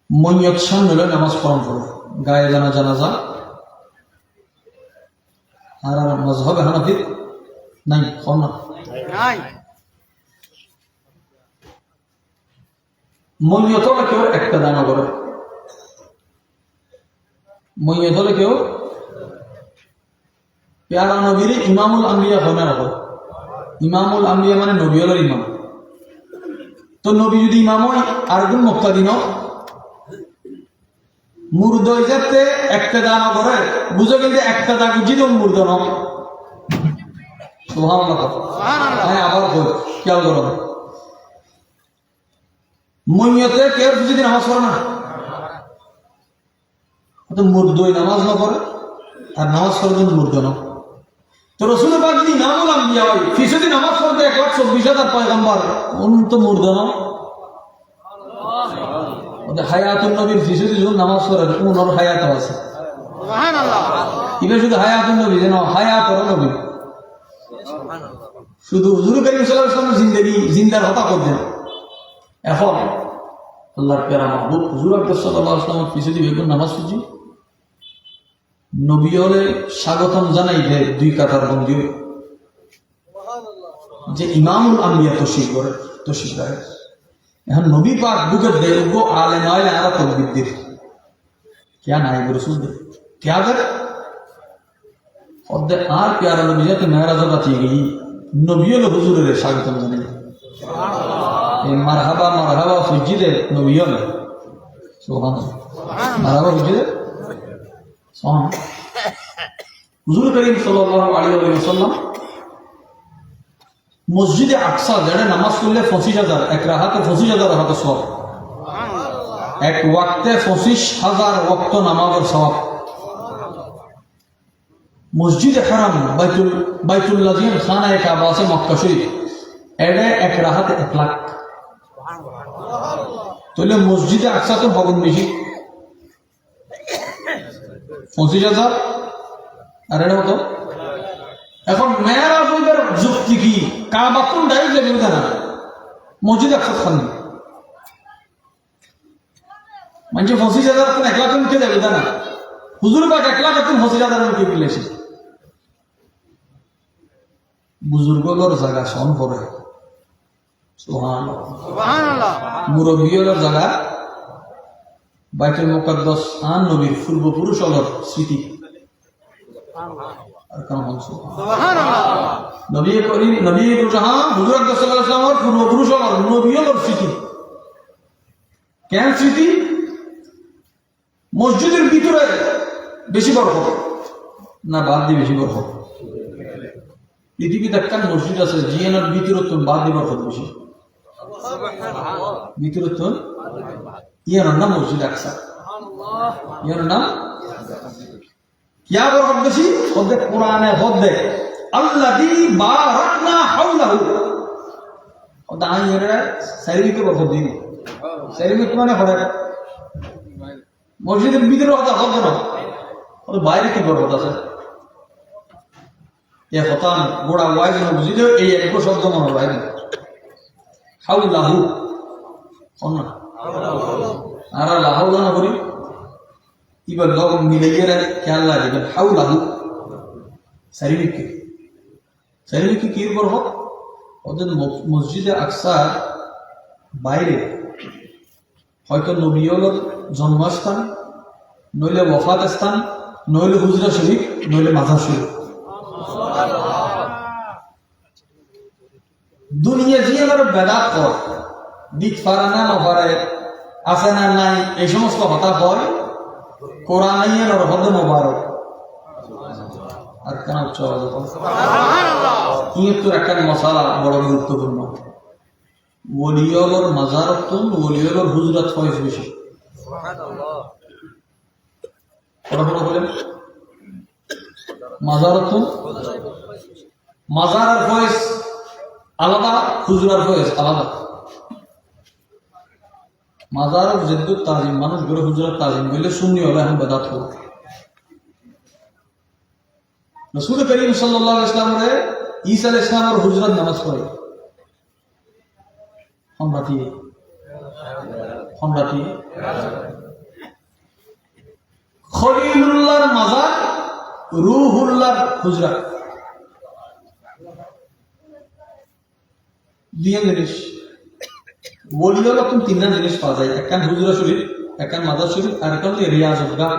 Speaker 1: মইয়ত সামনে নামাজ পড়ান পড়ো গায়ে জানাজা আর মাযহাব হানাফি নাই কোন নাই মইয়ত হলে কেউ একটা দানা করে মইয়ত হলে কেউ প্যারা নবীর ইমামুল আম্বিয়া হয় না রাখো ইমামুল আম্বিয়া মানে নবী হল ইমাম তো নবী যদি ইমাম হয় আর কোন মুক্তাদি ন মুর্দ যাতে একটা দানা করে বুঝো কিন্তু একটা দাগ উচিত মুর্দ ন সুবহানাল্লাহ হ্যাঁ আবার বল খেয়াল করো মইয়তে কেউ যদি নামাজ পড়ে না তো মুর্দই নামাজ না পড়ে আর নামাজ পড়ে কিন্তু মুর্দ ন তো রসুল পাক যদি ইমামুল আম্বিয়া হয় ফিসদি নামাজ পড়তে 1,24,000 পয়গম্বর উন তো মুর্দ ন ওদের হায়াতুন নবীর ফিসদি যখন নামাজ পড়ে উনার হায়াত আছে সুবহানাল্লাহ ইবে শুধু হায়াতুন নবী যেন হায়াতুর নবী সুবহানাল্লাহ শুধু হুজুর করিম সাল্লাল্লাহু আলাইহি ওয়াসাল্লাম জিন্দেগি জিন্দার হতা করতেন এখন আল্লাহর প্যারা মাহবুব হুজুর আকরাম সাল্লাল্লাহু আলাইহি ওয়াসাল্লাম ফিসদি বেগুন নামাজ পড়ছি নবী হলে স্বাগতম জানাই দেয় দুই কাতার বন্দি যে ইমামুল আম্বিয়া তশরিফ করে এখন নবী পাক বুকে দেয় গো আলেম আইলে আরা তকবীর দে क्या नायब रसूल दे क्या कर और दे आर प्यारा नबी जाते मेराज राती गई नबियों ने हुजूर रे स्वागतम जाने ये मरहबा फुजिदे नबियों ने सुभान मरहबा फुजिदे सुभान हुजूर करीम सल्लल्लाहु अलैहि वसल्लम মসজিদে আকসা যেটা নামাজ পড়লে 25,000 এক রাহাতে 25,000 হাতে সব এক ওয়াক্তে 25,000 ওয়াক্ত নামাজের সওয়াব মসজিদে হারাম বাইতুল্লাহ জিন খানায়ে কাবা আছে মক্কা শরীফ এটা এক রাহাতে 1 লাখ তাহলে মসজিদে আকসা তো ভবন বেশি 25,000 আর এটা হতো এখন মেয়েরা বইবার যুক্তি কি কাবা কোন ডাইরেক্ট যাবে না মসজিদ আকসা খান মানে 25,000 কোন 1 লাখ উঠে যাবে না হুজুর পাক 1 লাখ কোন 25,000 উঠে গেলেছে বুজুর্গর জায়গা সন করে সুবহানাল্লাহ মুরব্বিয়র জায়গা বাইতুল মুকাদ্দাস আন নবীর পূর্বপুরুষ হলোর স্মৃতি আর কাম সুবহানাল্লাহ নবী করিম নবী জাহান হুজুর সাল্লাল্লাহু আলাইহি ওয়াসাল্লামের পূর্বপুরুষ হলোর নবীর স্মৃতি কেন স্মৃতি মসজিদের ভিতরে বেশি বরকত না বাদ দিয়ে বেশি বরকত পৃথিবীতে একটা মসজিদ আছে জিয়ানের ভিতরত্ব বাদ দিয়ে বরকত বেশি ভিতরত্ব ইয়ার নাম মসজিদ আকসা ইয়ার নাম क्या बरकत बेशी खुद कुराने खुद अल्लादी बारकना हौलहु और दाई ये शरीर के बरकत दी शरीर में कुराने पढ़े मस्जिद के भीतर होता खुद ना और बाहर की बरकत আছে ये होता गोड़ा वाइज में मस्जिद ये एक को शब्द मानो भाई हौलहु कौन ना आरा लाहौला ना बोली इबन लोग मिलेगे क्या लागे हाउलाहु शरीर की बरकत ওদের মসজিদে আকসা বাইরে হয়তো নবীর জন্মস্থান নইলে ওফাত স্থান নইলে হুজরা শরীফ নইলে মাজার শরীফ দুনিয়া যে আমার বেদাত কর দিক ফারানা নফারে আছে না নাই এই সমস্ত কথা হয় কোরআনের আর হদ মোবারক আর কেন কিন্তু একটা মশালা বড় গুরুত্বপূর্ণ ওলিয়র মাজারতুন ওলিয়র হুজরাত ফয়েজ বেশি পড়াশোনা বলেন মাজারতুন মাজার আর ফয়েজ আলাদা হুজরার ফয়েজ আলাদা মাজার জিদ্দুত তাজিম মানুষ গড়ে হুজরাত তাজিম বলে সুন্নি হলে এখন বেদাত হোক রাসূল করিম সাল্লাল্লাহু আলাইহি ওয়াসাল্লামের ঈসা আলাইহিস সালামের হুজরাত নামাজ পড়ে সম্রাটি খলিলুল্লাহর মাজার রূহুল্লাহর হুজরাত দুই জিনিস বলিও রকম 3টা জিনিস পাওয়া যায় একখান হুজরা শরীফ একখান মাজার শরীফ আর একখান রিয়াজত গাহ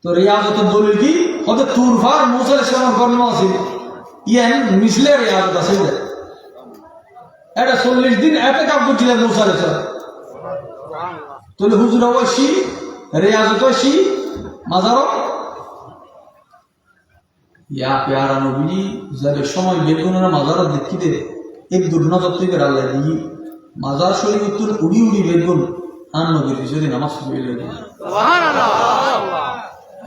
Speaker 1: তো রিয়াজতের দলিল কি হতে তুরফার মুসা আলাইহিস সালামের কর্ম আছে ইয়ান মিসলে রিয়াজত আছে এটা 40 দিন এতেকাফ করছিলেন মুসা আলাইহিস সালাম তাহলে হুজরা ওয়াসি রিয়াজত ওয়াসি মাজার ইয়া প্যারা নবী যাবে সময় বেগুনের মাজার দেখিতে एक दुर्ना तत्व के डाल दी मजार शरीफ उत्तर उड़ी उड़ी बेगुन आन नबी যদি নামাজ পড়ে লাগে সুবহানাল্লাহ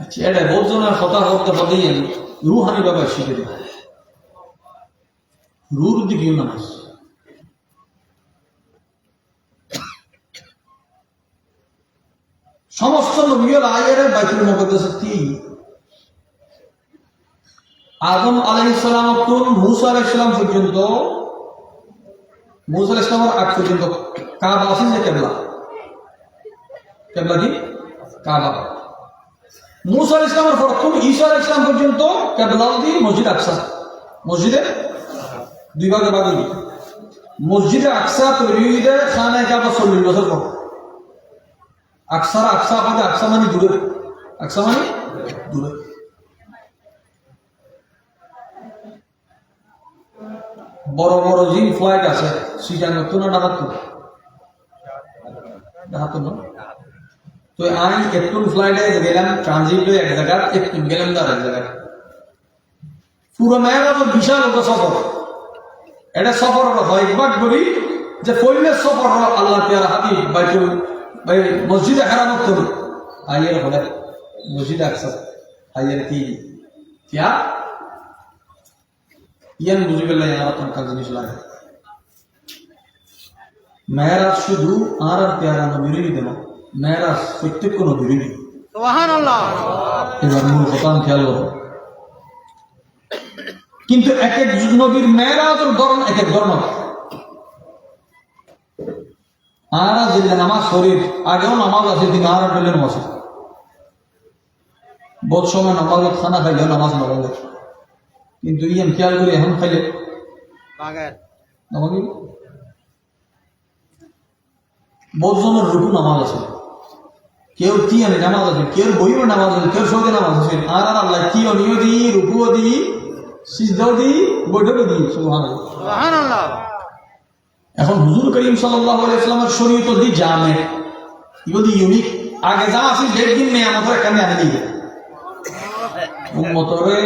Speaker 1: আচ্ছা এটা বহুজনের কথা করতে পারেন রূহানি বাবা শিখে দেয় রূর দিকে নামাজ সমস্ত নবীর আয়ের বাইতুল মুকাদ্দাসে কি আদম আলাইহিস সালাম থেকে মুসা আলাইহিস সালাম পর্যন্ত मूसा अलैहिस्सलाम आठ पर्यंत काबा आছেন যে কেবলা কি কাবা मूसा अलैहिस्सलाমের পর থেকে ঈসা আলাইহিসসালাম পর্যন্ত কেবলা দি মসজিদ আকসা মসজিদে দুই ভাগে ভাগ হই মসজিদে আকসা তৈরি হইতে খানায়ে কাবা 40 বছর পর আকসা মানে দূরে বড় বড় জিম ফ্লাইট আছে সিটাঙ্গ তো না ঢাকা না তো আমি একটু ফ্লাইটে গেলাম ট্রানজিটে এক জায়গা একটু গেলাম আর এক জায়গা পুরো মেয়াদ বিশাল সফর এটা সফর হয় একবার করি যে পইলে সফর আল্লাহ পেয়ারা হাবিব বাইতুল মসজিদে হারামত করি আইয়ের হলে মসজিদ আকসা আইয়ের কি क्या ইয়ান বুঝিবেন না আর আপনার কাজ জিনিস লাগে মেরাজ শুধু আর পেয়ারা নবীরই দেন মেরাজ প্রত্যেক কোন নবীরই সুবহানাল্লাহ এবার মূল কথা খেয়াল করো কিন্তু এক এক নবীর মেরাজের ধরন এক এক ধরন আর যে নামাজ শরীর আগেও নামাজ আছে দিন আর পেলে নামাজ বহুত সময় নামাজ খানা খাইলেও নামাজ না বলে কিন্তু ইয়ান খেয়াল করি এখন খাইলে বহুত জনের রুকু নামাজ আছে কেউ তিয়ানি নামাজ আছে কেউ বইও নামাজ আছে কেউ সৌদে নামাজ আছে আর আল্লাহ কিও নিও দি রুকুও দি সিজদাও দি বৈঠকও দি সুবহানাল্লাহ এখন হুজুর করিম সাল্লাল্লাহু আলাইহি ওয়াসাল্লামের শরীয়ত দি জামে ইবদি ইউনিক আগে যা আছে একদিন নিয়ামতের এখানে আনে দিবে উম্মতরে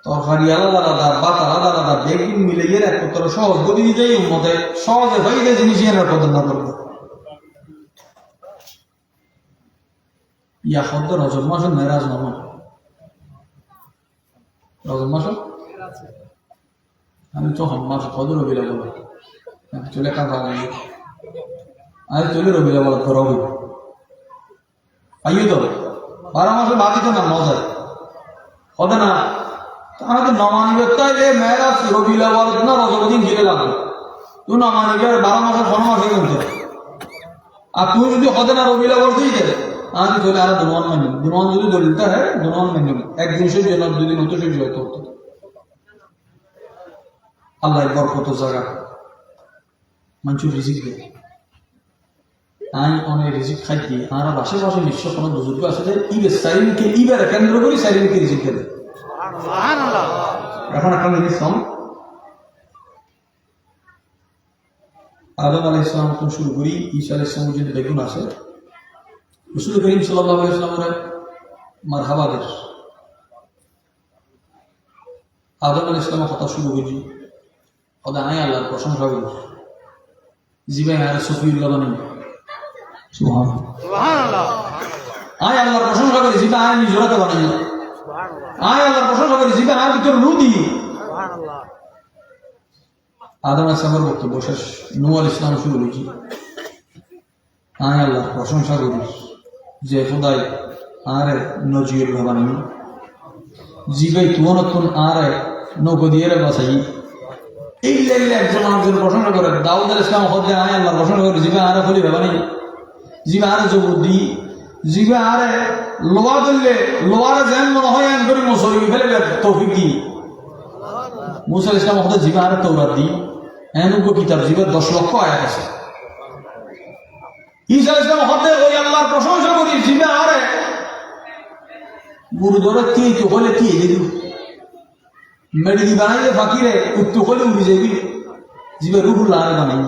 Speaker 1: তরকারি আলাদা আলাদা ভাত আলাদা আলাদা একদিন মিলে গিয়ে এক তোর সহজ গতি দিতে উম্মতে সহজে হয়ে যায় জিনিস এর পছন্দ করবে ইয়া শব্দ রজব মাস মেরাজ নাম রজব মাস আমি তো মাস কদর রবিলা বলো চলে কাকা আজ চলে রবিলা বলো রবি আইও তো 12 মাসে বাকি তো না মজা হবে না আমাদের নমানিবের মেয়েরাজ রবিলা বলো না রজবদিন ঘিরে লাগবে তুই নমানিবের 12 মাসে 15 মাসে কিনতে আর তুই যদি হবে না রবিলা বলতেই দেবে আমি চলে আর দুমান মানি দুমান যদি দলিলটা হয় দুমান মানি একদিন সে জন্য দুদিন হতো সে জয় করতো আল্লাহ বরকত জায়গা মানুষের রিজিক দেয় আই অনেক রিজিক খাইছি আর আশেপাশে নিশ্চয় কোনো বুজুর্গ আছে যে ইবের সাইরিনকে ইবের কেন্দ্র করে সাইরিনকে রিজিক দেবে এখন একটা জিনিস আদম আলাইহিস সালাম থেকে শুরু করি ঈসা আলাইহিস সালাম পর্যন্ত দেখুন আছে রাসূল করিম সাল্লাল্লাহু আলাইহি ওয়াসাল্লামের মারহাবাদের আদম আলাইহিস সালামের কথা শুরু করি খোদা আয় আল্লাহর প্রশংসা করি জীবে আর সুফিউল্লাহ বানাই সুবহানাল্লাহ আয় আল্লাহর প্রশংসা করি জীবে আয় নিজরাতে বানাই আয় আল্লাহর প্রশংসা করি জীবে আর ভিতর রূহ দিই সুবহানাল্লাহ আদম আলাইহিস সালামের বক্তব্য শেষ নূহ আলাইহিস সালাম শুরু করি আয় আল্লাহর প্রশংসা করি যে খোদাই আরে নজির বানাই জীবে তুনতুন আরে নগো দিয়ে বাসাই এই লেগে একজন আরেকজন প্রশংসা করে দাউদ আলাইহিস সালাম হতে আয় আল্লাহর প্রশংসা করে জীবে আরে ফলি বানাই জীবে আরে জবুদ্দি জীবে আরে লোয়া দিলে লোয়ারে যেন মনে হয় এন করে মুসরি ফেলে তৌফিক দি মুসা আলাইহিস সালাম হতে জীবে আরে তৌরাত দি এন উপ কিতাব জীবে 10 লক্ষ আয়াত আছে ঈসা আলাইহিস সালাম হতে ওই আল্লাহর প্রশংসা করি জীবে আরে গুরু ধরে কি তো হলে কি দিদি মেডিদি বানাইলে ফাকিরে উত্তু হলে উঠে যাবি জীবে রুহুল্লাহ আরে বানাই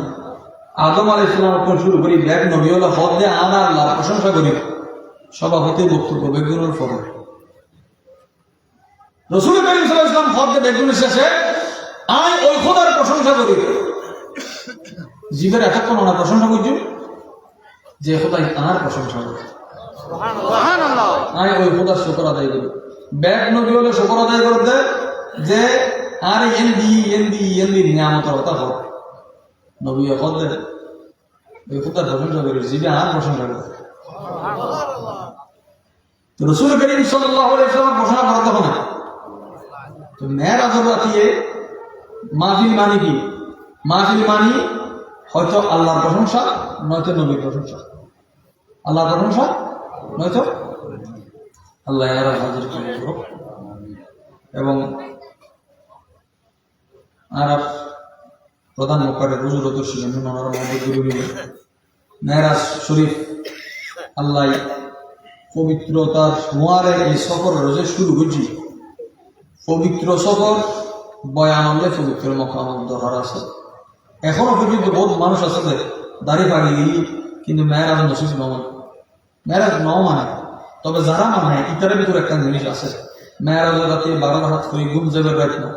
Speaker 1: আদম আলাইহিস সালাম শুরু করি ব্যাগ নবী হলো হতে আমরা আল্লাহর প্রশংসা করি সভাপতি বক্তব্য বেগুনের ফটো রাসূল করিম সাল্লাল্লাহু আলাইহি ওয়াসাল্লাম হতে বেগুনের শেষে আয় ওই খোদার প্রশংসা করি জীবের এতক্ষণ ওনার প্রশংসা করছি যে খোদাই আর প্রশংসা করে সুবহানাল্লাহ আয় ওই খোদার শুকর আদায় করি ব্যাগ নবী হলে শুকর আদায় করতে যে আর এন্দি নিয়ামতের কথা হোক নবী হতে ওই খোদার প্রশংসা করি জীবে আর প্রশংসা করে রাসূল করিম সাল্লাল্লাহু আলাইহি ওয়াসাল্লাম ঘোষণা করতে হবে না তো মেরাজের রাতে মাহফিল মানে কি মাহফিল মানে হয়তো আল্লাহর প্রশংসা নয়তো নবীর প্রশংসা আল্লাহর প্রশংসা নয়তো আল্লাহ এর হাজির করে এবং আর প্রধান মুখপাত্র হুজুর দর্শী ওনারা মধ্যে গুরু মিলে মেরাজ শরীফ আল্লাহ পবিত্রতার মোয়ারে এই সফর রোজে শুরু করছি পবিত্র সফর বয়ান হলে পবিত্র মকাম দরকার আছে এখনো পর্যন্ত বহুত মানুষ আছে দাঁড়িয়ে পাড়ি কিন্তু মেয়েরাজ নসিস নমান মেয়েরাজ ন মানে তবে যারা মানে ইতারের ভিতরে একটা জিনিস আছে মেয়েরাজ রাতে 12 রাত করে ঘুম যাবে রাত না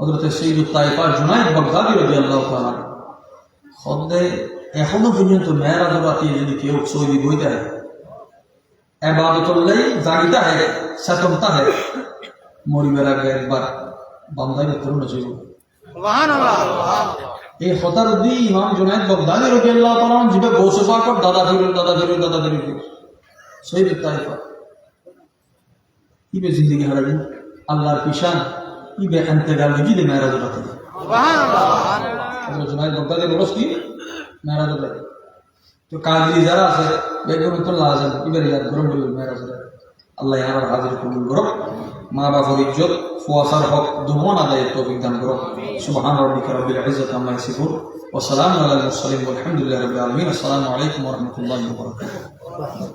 Speaker 1: হযরত সৈয়দ তায়েফা জুনাইদ বাগদাদি রাদিয়াল্লাহু তাআলা খদ্দে এখনো পর্যন্ত মেরাজ রাতে যদি কেউ সৌদি বইতে হয় ইবাদতুল্লাহ জাগিতা হয় সতমতা হয় মরিবার আগে একবার বান্দাই করুন জীব সুবহানাল্লাহ এই খতার দি ইমাম জুনাইদ বাগদাদি রাদিয়াল্লাহু তাআলা জিবে গৌসে পাক দাদা ধরে সৈয়দ তায়েফা ইবে জিন্দেগি হারালেন আল্লাহর পিশান ইবে ইন্তেকাল দিদি মেরাজ রাতে সুবহানাল্লাহ জুনাইদ বাগদাদি রোজ কি মেরাজ রাতে তো কাজী যারা আছে বেগম তো লাজম ইবে ইয়াদ করুন মেরাজ রাতে আল্লাহ আমার হাজির কবুল করুক মা বাবার ইজ্জত ফুয়াসার হক দুমন আদায়ের তৌফিক দান করুক সুবহান রাব্বিকা রাব্বিল ইজ্জাতি আম্মা ইয়াসিফুন ওয়া সালামুন আলাল মুরসালিন ওয়ালহামদুলিল্লাহি রাব্বিল আলামিন আসসালামু আলাইকুম ওয়া রাহমাতুল্লাহি ওয়া বারাকাতুহু